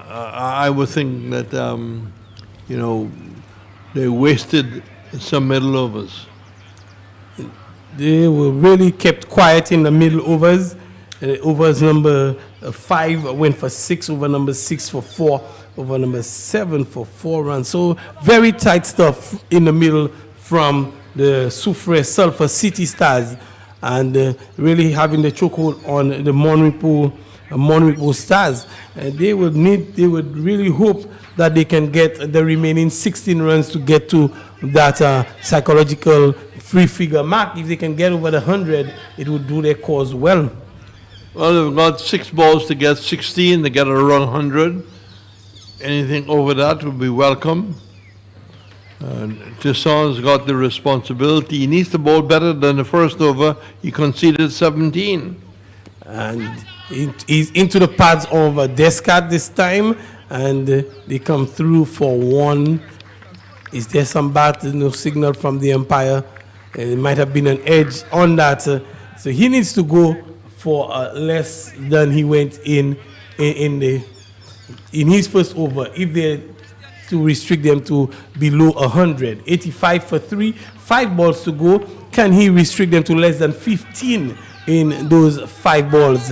I would think that, you know, they wasted some middle overs. They were really kept quiet in the middle overs. Overs number 5 went for 6, over number 6 for 4, over number 7 for 4 runs. So very tight stuff in the middle from the SOUFRIERE Sulphur City Stars, and really having the chokehold on the MON Repo Stars. They would really hope that they can get the remaining 16 runs to get to that psychological free-figure mark. If they can get over the 100, it would do their cause well. Well, they've got 6 balls to get 16, they get around 100. Anything over that would be welcome. Tisson's got the responsibility. He needs to bowl better than the first over. He conceded 17. And he's into the pads of Descartes this time, and they come through for 1. Is there some bat? No signal from the umpire. It might have been an edge on that. So he needs to go for less than he went in his first over, if they're to restrict them to below 100. 85 for 3, 5 balls to go. Can he restrict them to less than 15 in those 5 balls?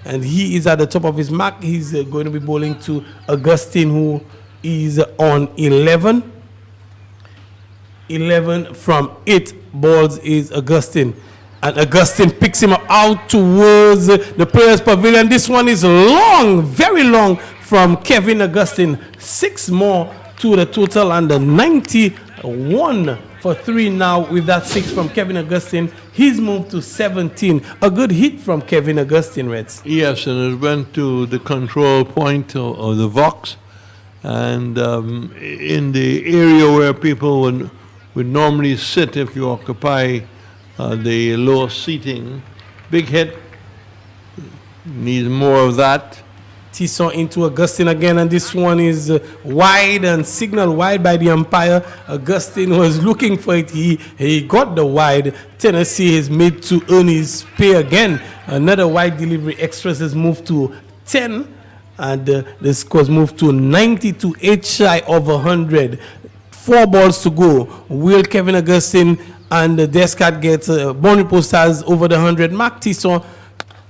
And he is at the top of his mark. He's going to be bowling to Augustine, who is on 11. 11 from 8 balls is Augustine. And Augustine picks him out towards the players' pavilion. This one is long, very long from Kevin Augustine. 6 more to the total, and the 91 for 3 now with that 6 from Kevin Augustine. He's moved to 17. A good hit from Kevin Augustine, Reds. Yes, and it went to the control point of the Vox. And in the area where people would normally sit if you occupy the low seating. Big hit. Needs more of that. T10 into Augustine again, and this one is wide and signaled wide by the umpire. Augustine was looking for it. He got the wide. Tennessee is made to earn his pay again. Another wide delivery. Extras has moved to 10, and the score's moved to 90 to 8 shy of 100. 4 balls to go. Will Kevin Augustine and Descartes get MON Repo Stars over the 100 mark? T10.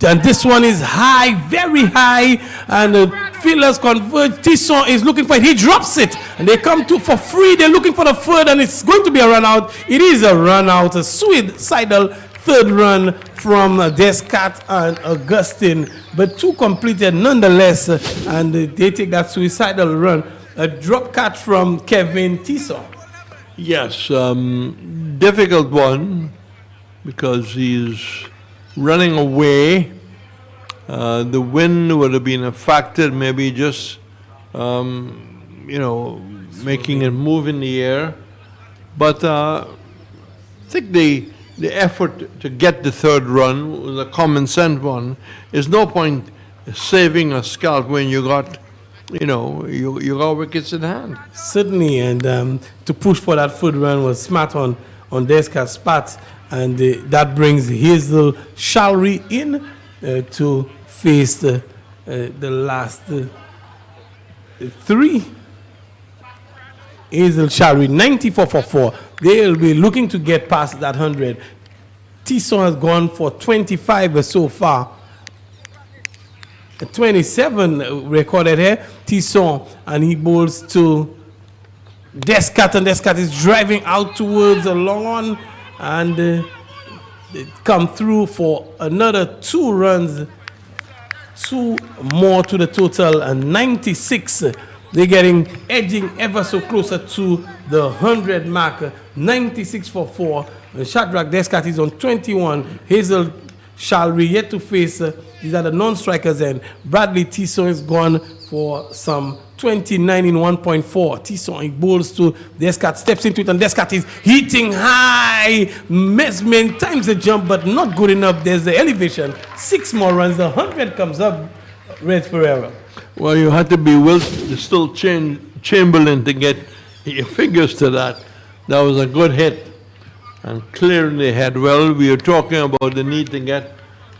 And this one is high, very high, and the fielders converge. T10 is looking for it. He drops it, and they come to for free. They're looking for the third, and it's going to be a run out. It is a run out, a suicidal third run from Descartes and Augustine, but 2 completed nonetheless, and they take that suicidal run. A drop catch from Kevin T10. Yes, difficult one because he's running away. The wind would have been a factor, maybe just, you know, making it move in the air. But I think the effort to get the third run was a common sense one. There's no point saving a scalp when you got, you know, you got wickets in hand. Certainly, and to push for that third run was smart on Descartes' part. And that brings Hazel Shalry in to face the last 3. Hazel Shalry, 94 for 4. They'll be looking to get past that 100. T10 has gone for 25 so far. 27 recorded here. T10, and he bowls to Descartes, and Descartes is driving out towards the long on. And they come through for another 2 runs, 2 more to the total, and 96. They're getting edging ever so closer to the 100 mark. 96 for 4. Shadrach Descartes is on 21. Hazel Shalry yet to face. These are the non-strikers, and Bradley T10 is gone for some 29 in 1.4. T10, he bowls to Descartes, steps into it, and Descartes is hitting high. Mesman times the jump, but not good enough. There's the elevation. 6 more runs. The 100 comes up. Red Ferreira. Well, you had to be still Chamberlain to get your fingers to that. That was a good hit. And clearing the head well. We were talking about the need to get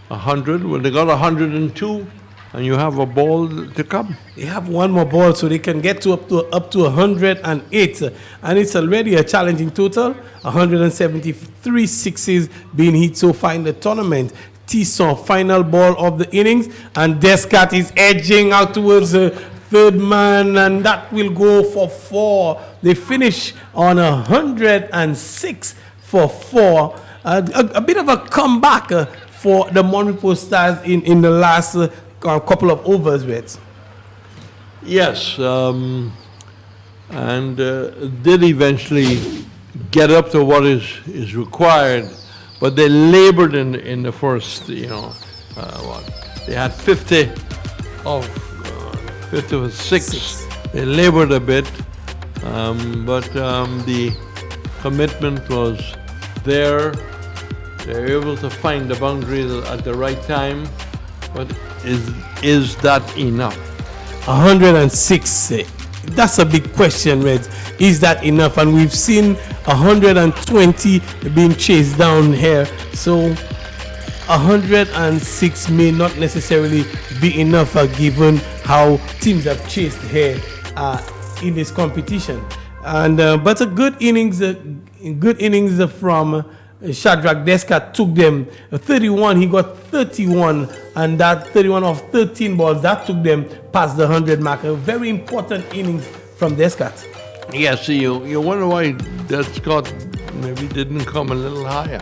100. Well, they got 102, and you have a ball to come. They have one more ball, so they can get up to 108, and it's already a challenging total. 173 sixes being hit so far in the tournament. T10, final ball of the innings, and Descat is edging out towards the third man, and that will go for 4. They finish on 106 for 4. A bit of a comeback for the MON REPOS Stars in the last couple of overs, Reds. Yes, and did eventually get up to what is required, but they labored in the first, they had 50 of 6. They labored a bit, but the commitment was there. They were able to find the boundaries at the right time, but is that enough? 106. That's a big question, Reds. Is that enough? And we've seen 120 being chased down here. So 106 may not necessarily be enough given how teams have chased here in this competition. And but a good innings from Shadrach Descat took them 31. He got 31, and that 31 of 13 balls that took them past the 100 mark. A very important innings from Descat. Yeah, see, you wonder why Descat maybe didn't come a little higher.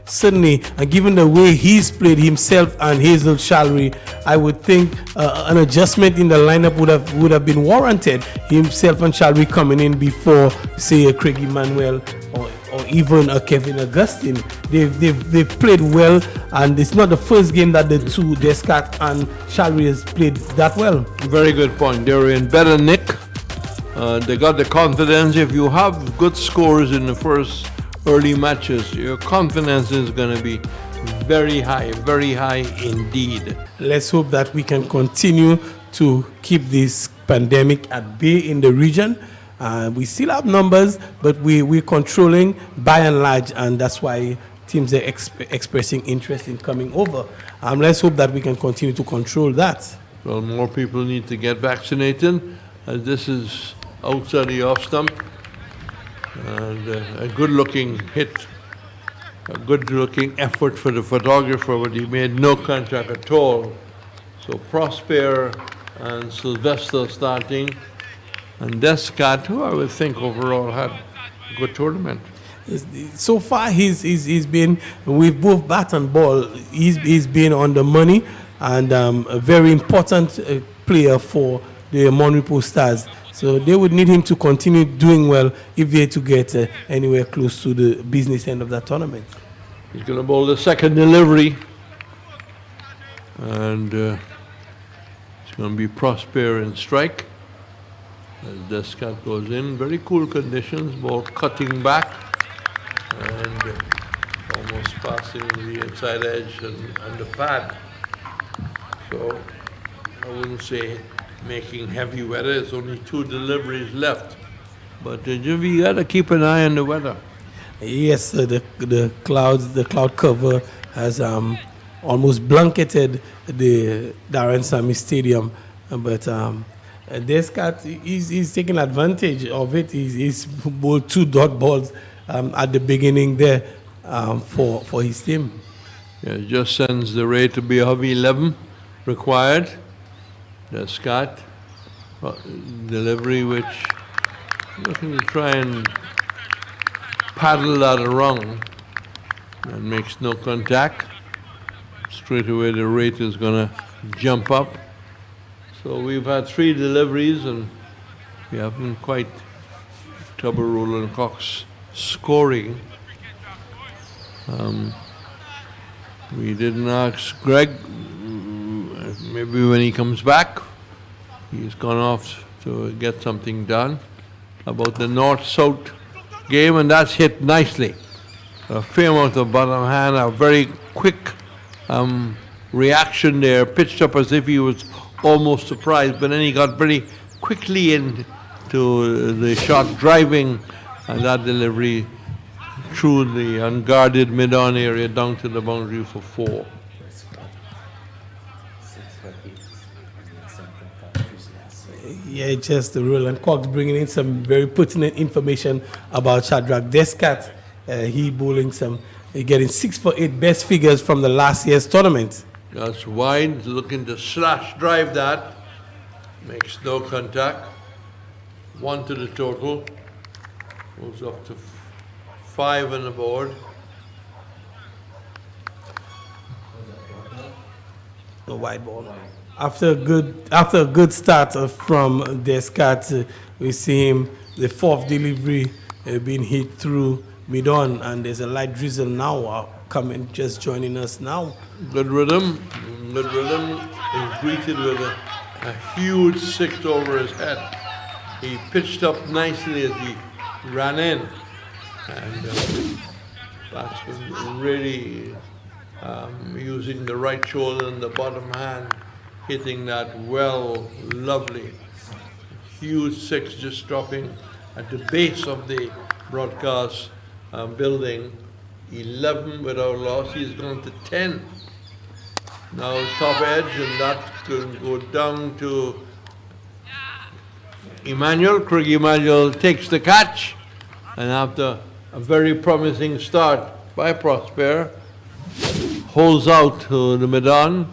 Certainly, and given the way he's played himself and Hazel Shalry, I would think an adjustment in the lineup would have been warranted. Himself and Shalry coming in before, say, a Craig Emmanuel or even a Kevin Augustine. They've played well, and it's not the first game that the two, Descat and Shalry, has played that well. Very good point. They're in better nick. They got the confidence. If you have good scores in the first early matches, your confidence is going to be very high indeed. Let's hope that we can continue to keep this pandemic at bay in the region. We still have numbers, but we're controlling by and large, and that's why teams are expressing interest in coming over. Let's hope that we can continue to control that. Well, more people need to get vaccinated, as this is outside the off stump. And a good-looking hit, a good-looking effort for the photographer, but he made no contact at all. So Prosper and Sylvester starting, and Descat, who I would think overall had a good tournament. So far, he's been with both bat and ball. He's been on the money, and a very important player for the MON REPOS Stars. So they would need him to continue doing well if they're to get anywhere close to the business end of that tournament. He's going to bowl the second delivery, and it's going to be Prosper in strike. As Descat goes in, very cool conditions, ball cutting back and almost passing the inside edge and the pad. So I wouldn't say making heavy weather. It's only 2 deliveries left, but you got to keep an eye on the weather. Yes, the cloud cover has almost blanketed the Darren Sammy Stadium, but Descat he's taking advantage of it. He's bowled 2 dot balls at the beginning there for his team. Yeah, it just sends the rate to be a heavy 11 required. Descat delivery, which looking to try and paddle that around, and makes no contact. Straight away the rate is going to jump up. So we've had 3 deliveries, and we haven't quite trouble Roland Cox scoring. We didn't ask Greg. Maybe when he comes back, he's gone off to get something done about the north-south game, and that's hit nicely. A fair amount of bottom hand, a very quick reaction there, pitched up as if he was almost surprised, but then he got very quickly into the shot driving, and that delivery through the unguarded mid-on area down to the boundary for 4. Yeah, just the rule. And Cox bringing in some very pertinent information about Shadrach Descat. He bowling getting 6 for 8 best figures from the last year's tournament. That's wide, looking to slash drive that. Makes no contact. 1 to the total. Moves up to 5 on the board. A wide ball. After a good start from Descat, we see him, the 4th delivery being hit through mid-on, and there's a light drizzle now coming, just joining us now. Good rhythm. He's greeted with a huge 6 over his head. He pitched up nicely as he ran in, and batsman really using the right shoulder and the bottom hand, hitting that well, lovely. Huge 6 just dropping at the base of the broadcast building. 11 without loss. He's gone to 10. Now top edge, and that can go down to Emmanuel. Craig Emmanuel takes the catch, and after a very promising start by Prosper, holds out to the mid-on,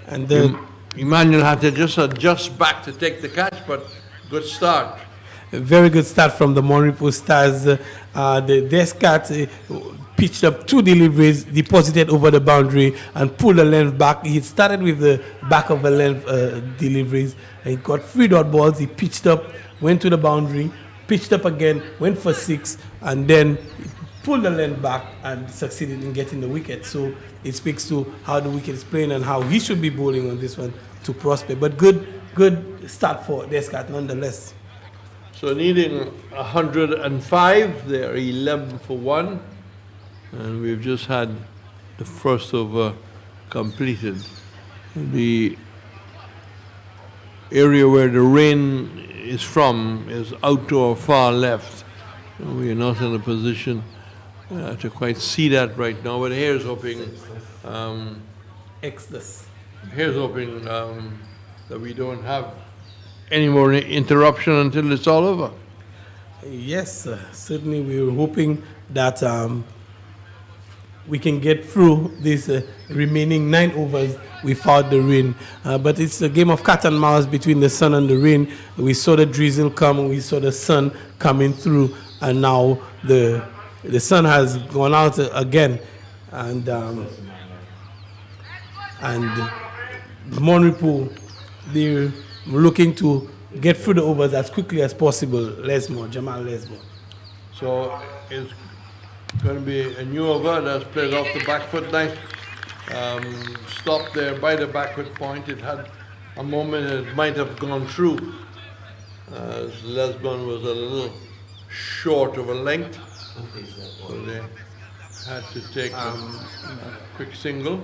and then Emmanuel had to just adjust back to take the catch, but good start. A very good start from the MON REPOS Stars. The Descat pitched up 2 deliveries, deposited over the boundary, and pulled the length back. He started with the back of the length deliveries, and he got 3 dot balls. He pitched up, went to the boundary, pitched up again, went for 6, and then pulled the length back and succeeded in getting the wicket. So it speaks to how the wicket is playing and how he should be bowling on this one to Prosper. But good start for Descat nonetheless. So needing 105, they're 11 for 1, and we've just had the first over completed. The area where the rain is from is out to our far left. We are not in a position to quite see that right now, but here's hoping here's hoping that we don't have any more interruption until it's all over. Yes, certainly we were hoping that we can get through these remaining 9 overs without the rain. But it's a game of cat and mouse between the sun and the rain. We saw the drizzle come, we saw the sun coming through, and now the sun has gone out again. And MON REPOS, they're looking to get through the overs as quickly as possible. Jamal Lesmore. So it's going to be a new over that's played off the back foot nice. Stopped there by the backward point. It had a moment it might have gone through, as Lesbon was a little short of a length. So they had to take a quick single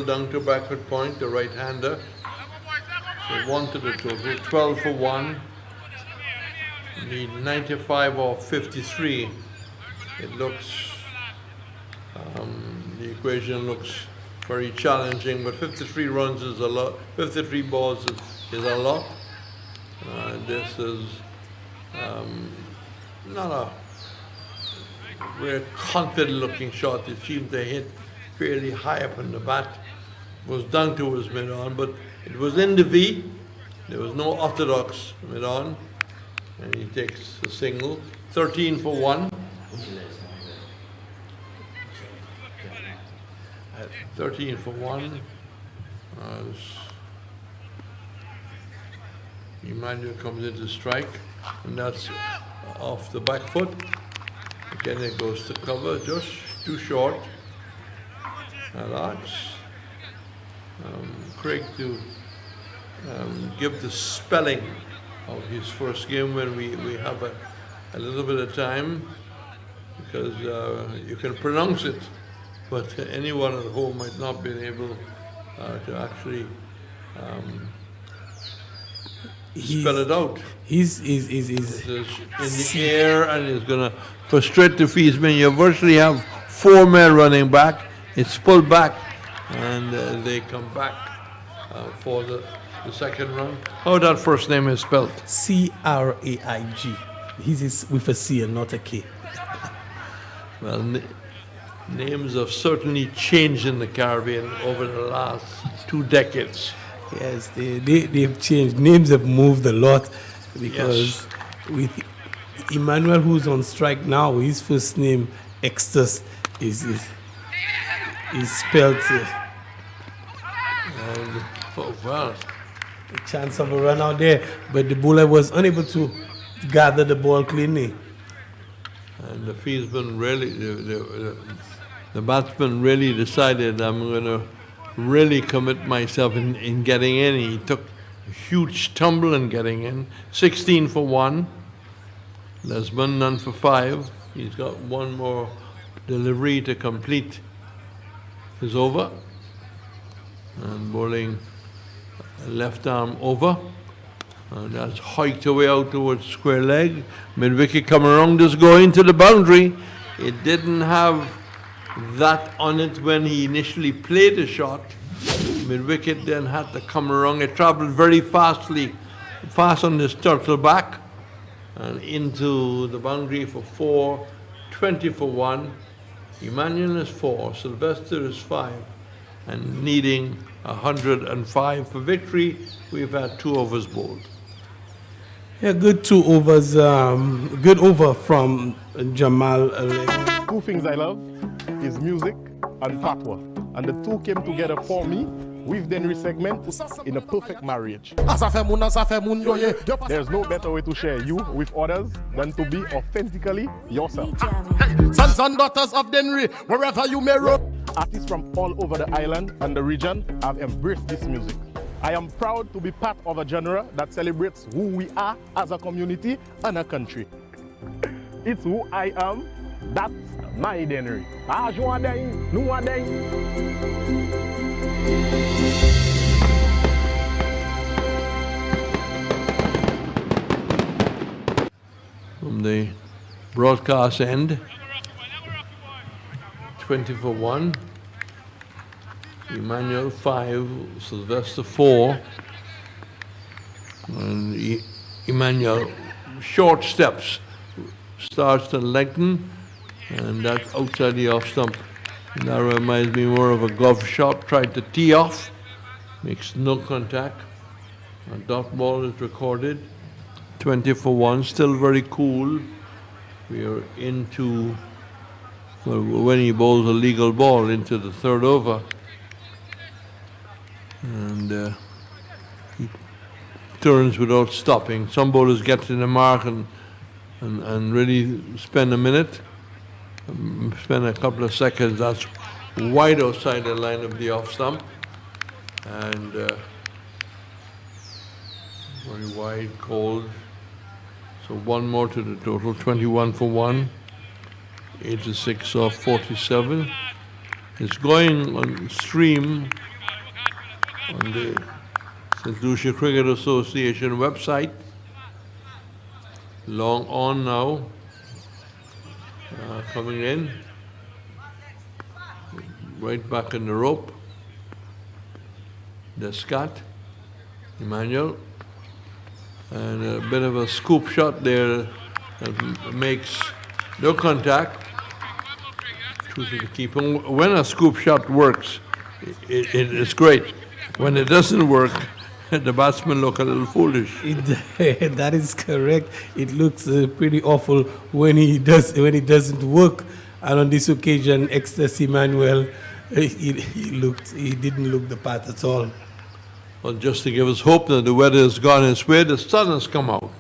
down to backward point, the right-hander. So 1 to the total, 12 for 1. Need 95 or 53. It looks, the equation looks very challenging, but 53 runs is a lot, 53 balls is a lot. This is not a very confident looking shot. It seemed to hit fairly high up on the bat. Was down to his mid-on, but it was in the V. There was no orthodox mid-on, and he takes a single. 13 for 1. 13 for 1. As Emmanuel comes into strike, and that's off the back foot. Again, it goes to cover, just too short. Relax. Craig to give the spelling of his first game when we have a little bit of time, because you can pronounce it, but anyone at home might not be able to actually spell it out. He's This is in the air and is going to frustrate the fieldsman. You virtually have 4 men running back. It's pulled back and they come back for the second run. How that first name is spelled? Craig. He's with a C and not a K. Well, names have certainly changed in the Caribbean over the last 2 decades. Yes, they've changed. Names have moved a lot because with Emmanuel, who's on strike now, his first name, Extus, is spelled. Oh, well. A chance of a run out there, but the bowler was unable to gather the ball cleanly. And the fieldsman really, the batsman really decided, I'm going to really commit myself in getting in. He took a huge tumble in getting in. 16 for 1. Lesman, none for 5. He's got one more delivery to complete his over. And bowling left arm over. And that's hiked away out towards square leg. Mid-wicket come around, just going to the boundary. It didn't have that on it when he initially played the shot. Mid-wicket then had to come around. It traveled very fast on this turtle back and into the boundary for 4, 20 for 1. Emmanuel is 4, Sylvester is 5, and needing 105 for victory. We've had 2 overs bowled. Yeah, good 2 overs. Good over from Jamal. 2 things I love is music and fatwa, and the 2 came together for me with the Henry segment in a perfect marriage. There's no better way to share you with others than to be authentically yourself. Sons and daughters of Denry, wherever you may roam. Artists from all over the island and the region have embraced this music. I am proud to be part of a genre that celebrates who we are as a community and a country. It's who I am, that's my Denry. From the broadcast end, 20 for 1. Emmanuel 5, Sylvester 4. And Emmanuel, short steps, starts to lengthen, and that's outside the off stump. And that reminds me more of a golf shot, tried to tee off, makes no contact. A dot ball is recorded, 20 for 1, still very cool. We are into, well, when he bowls a legal ball, into the 3rd over. And he turns without stopping. Some bowlers get to the mark and really spend a minute, spend a couple of seconds. That's wide outside the line of the off stump. And very wide, cold. So 1 more to the total, 21 for 1. 86 off 47. It's going on stream on the St. Lucia Cricket Association website. Long on now. Coming in. Right back in the rope. Descat. Emmanuel. And a bit of a scoop shot there that makes no contact. To the keeper. When a scoop shot works, it's great. When it doesn't work, the batsmen look a little foolish. That is correct. It looks pretty awful when it doesn't work. And on this occasion, Extus Emmanuel, he didn't look the part at all. Well, just to give us hope that the weather has gone its way, the sun has come out.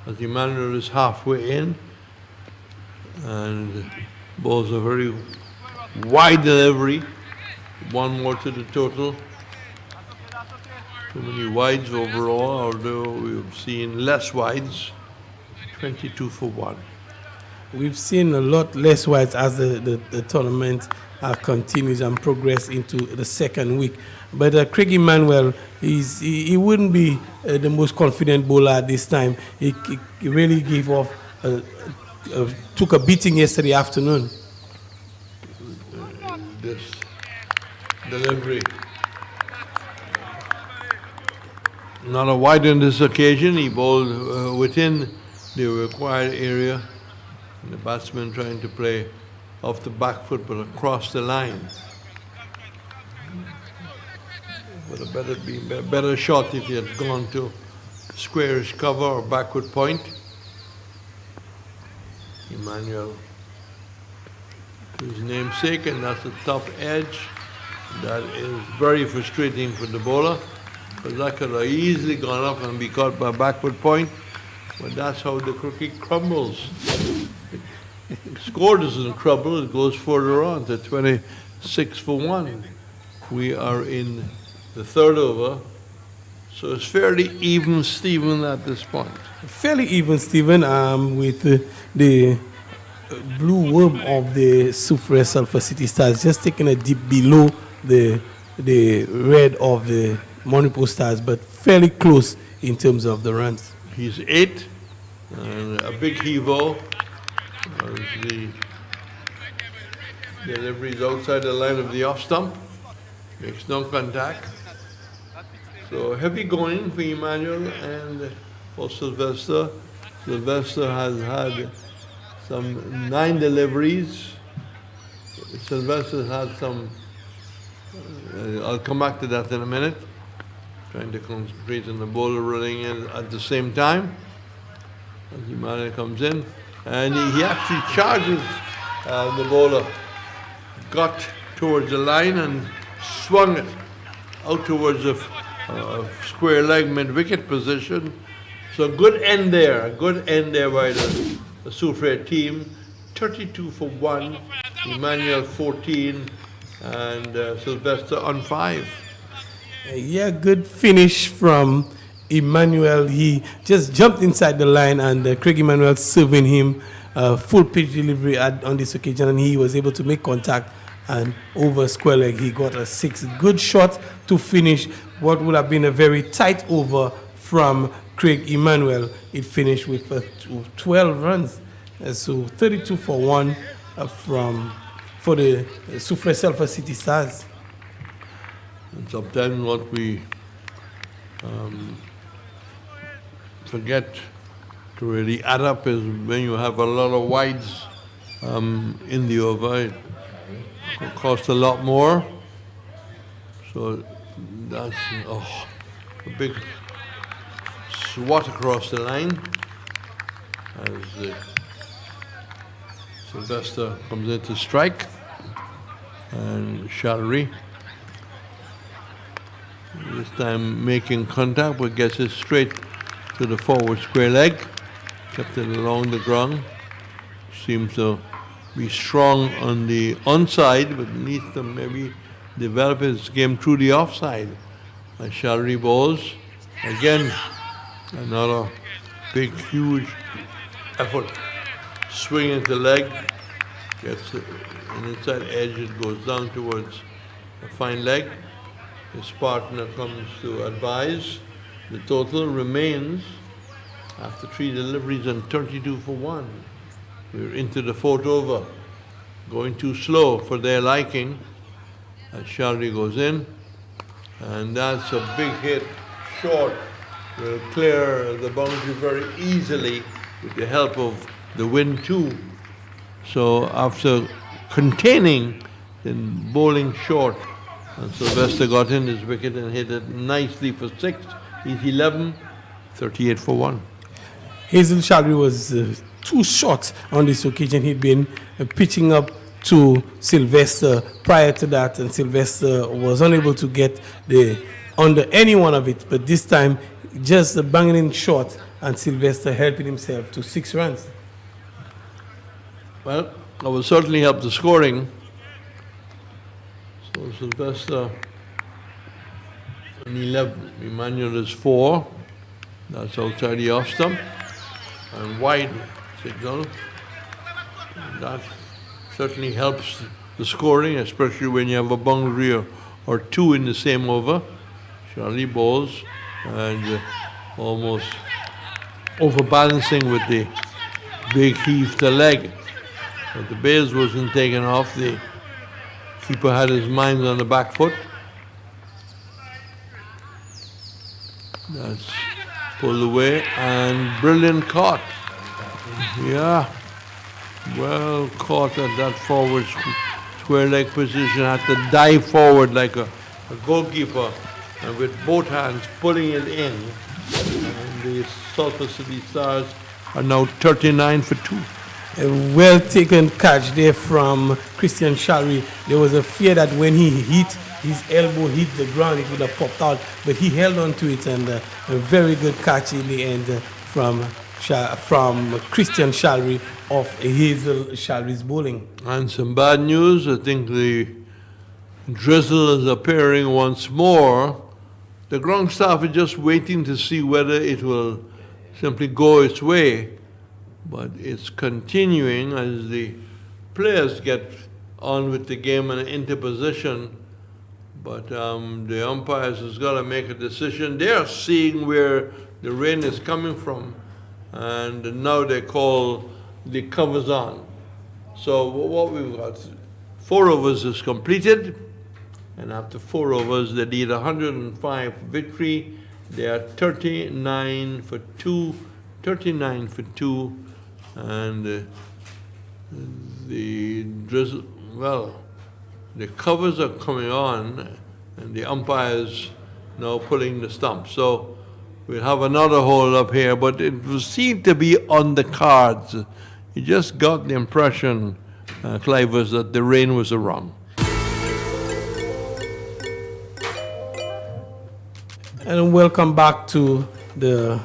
As Emmanuel is halfway in, and bowls a very wide delivery. 1 more to the total. Too many wides overall, although we've seen less wides. 22 for 1. we've seen a lot less wides as the tournament continues and progress into the second week. But Craig Emmanuel, he wouldn't be the most confident bowler at this time. He really gave off, took a beating yesterday afternoon. This delivery. Not a wide on this occasion. He bowled within the required area. And the batsman trying to play off the back foot but across the line. Would have been a better shot if he had gone to squarish cover or backward point. Emmanuel, to his namesake, and that's the top edge. That is very frustrating for the bowler, because that could have easily gone up and be caught by backward point. But that's how the cricket crumbles. The score doesn't crumble, it goes further on to 26 for 1. We are in the third over, so it's fairly even, Stephen, at this point. Fairly even, Stephen, with the blue worm of the SOUFRIERE Sulphur City Stars just taking a dip below the red of the MON Stars, but fairly close in terms of the runs. He's 8, and a big heave-o as the delivery is outside the line of the off stump, makes no contact. So heavy going for Emmanuel and for Sylvester. Sylvester has had some 9 deliveries. Sylvester had some, I'll come back to that in a minute. Trying to concentrate on the bowler running in at the same time. As Emmanuel comes in, and he actually charges the bowler. Got towards the line and swung it out towards a square leg mid-wicket position. So good end there by the SOUFRIERE team. 32 for 1, Emmanuel 14, and Sylvester on 5. Yeah, good finish from Emmanuel. He just jumped inside the line, and Craig Emmanuel serving him full pitch delivery on this occasion, and he was able to make contact, and over square leg he got a 6. Good shot to finish what would have been a very tight over from Craig Emmanuel. It finished with 12 runs, so 32 for 1 for the SOUFRIERE Sulphur City Stars. And sometimes what we forget to really add up is when you have a lot of wides in the over, it will cost a lot more. So that's a big swat across the line as Sylvester comes in to strike, and Shalry this time making contact, but gets it straight to the forward square leg. Kept it along the ground. Seems to be strong on the onside, but needs to maybe develop his game through the offside. And Shalry bowls. Again, another big, huge effort. Swinging the leg. Gets an inside edge, it goes down towards a fine leg. His partner comes to advise. The total remains, after 3 deliveries, and 32 for 1. We're into the 4th over. Going too slow for their liking. As Shalry goes in, and that's a big hit, short. Will clear the boundary very easily with the help of the wind too. So after containing, then bowling short, and Sylvester got in his wicket and hit it nicely for 6. He's 11, 38 for 1. Hazel Shalry was 2 shots on this occasion. He'd been pitching up to Sylvester prior to that, and Sylvester was unable to get under any one of it. But this time, just a banging in shot, and Sylvester helping himself to 6 runs. Well, that will certainly help the scoring. So Sylvester on 11, Emmanuel is 4. That's outside the off stump. And wide signal. that certainly helps the scoring, especially when you have a boundary or two in the same over. Charlie bowls and almost overbalancing with the big heave to leg. But the base wasn't taken off. The keeper had his mind on the back foot. That's pulled away and brilliant caught. Yeah, well caught at that forward square leg position. Had to dive forward like a goalkeeper and with both hands pulling it in. And the Sulphur City Stars are now 39 for 2. A well taken catch there from Christian Shalry. There was a fear that when he hit, his elbow hit the ground, it would have popped out, but he held on to it, and a very good catch in the end from Christian Shalry of Hazel Shalry's bowling. And some bad news. I think the drizzle is appearing once more. The ground staff is just waiting to see whether it will simply go its way, but it's continuing as the players get on with the game and into position. But the umpires has got to make a decision. They're seeing where the rain is coming from, and now they call the covers on. So what we've got, 4 overs is completed, and after 4 overs, they need 105 victory. They are 39 for 2, and the drizzle, well, the covers are coming on, and the umpires now pulling the stump. So we'll have another hole up here, but it seemed to be on the cards. You just got the impression, Clivers, that the rain was around. And welcome back to the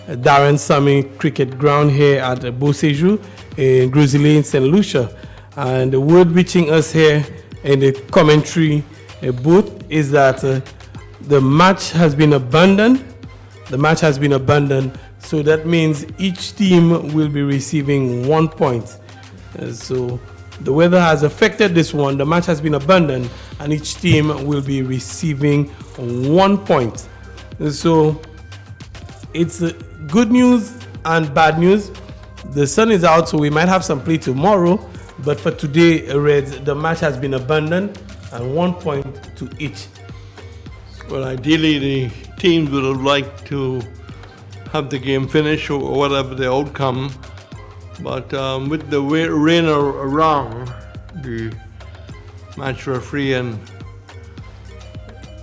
Darren Sammy Cricket Ground here at Beausejour in Grizzly Lane, St. Lucia. And the word reaching us here in the commentary booth is that the match has been abandoned. The match has been abandoned, so that means each team will be receiving 1 point. So the weather has affected this one. The match has been abandoned, and each team will be receiving 1 point. So it's good news and bad news. The sun is out, so we might have some play tomorrow. But for today, Reds, the match has been abandoned, and 1 point to each. Well, ideally, the teams would have liked to have the game finish or whatever the outcome. But with the rain around, the match referee and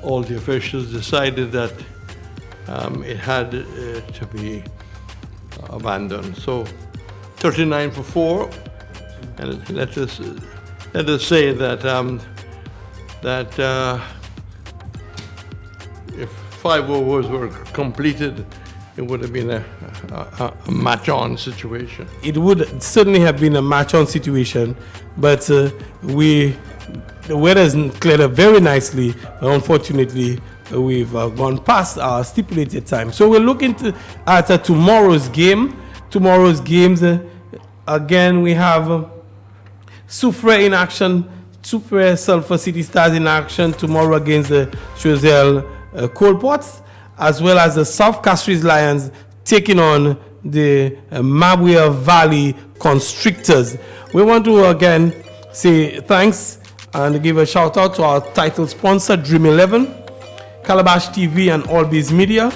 all the officials decided that it had to be abandoned. So 39 for 4. And let us say that if 5 overs were completed, it would have been a match-on situation. It would certainly have been a match-on situation, but the weather has cleared up very nicely. Unfortunately, we've gone past our stipulated time. So we're looking at tomorrow's game. Tomorrow's games, again, we have SOUFRIERE in action. SOUFRIERE Sulphur City Stars in action tomorrow against the Choiseul Coalpots, as well as the South Castries Lions taking on the Mabuya Valley Constrictors. We want to again say thanks and give a shout out to our title sponsor, Dream 11, Calabash TV and All Biz Media,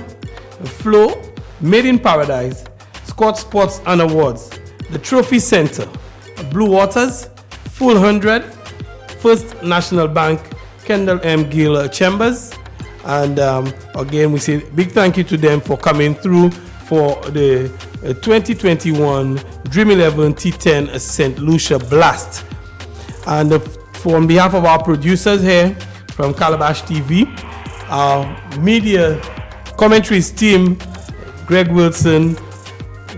Flow, Made in Paradise, Scott Sports and Awards, the Trophy Center, Blue Waters, Full 100, First National Bank, Kendall M. Gill Chambers, and again we say big thank you to them for coming through for the 2021 Dream 11 T10 St. Lucia Blast. And on behalf of our producers here from Calabash TV, our media commentaries team, Greg Wilson,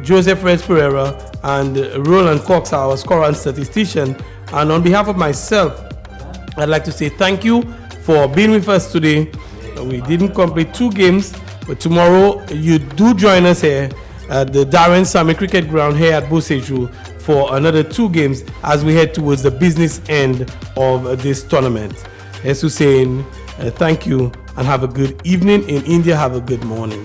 Joseph Reyes Pereira, and Roland Cox, our scorer and statistician. And on behalf of myself, I'd like to say thank you for being with us today. We didn't complete 2 games, but tomorrow you do join us here at the Darren Sammy Cricket Ground here at Beausejour for another 2 games as we head towards the business end of this tournament. As Hussein, thank you and have a good evening. In India, have a good morning.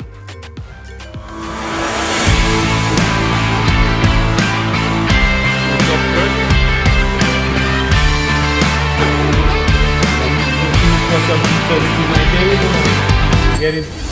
Get it.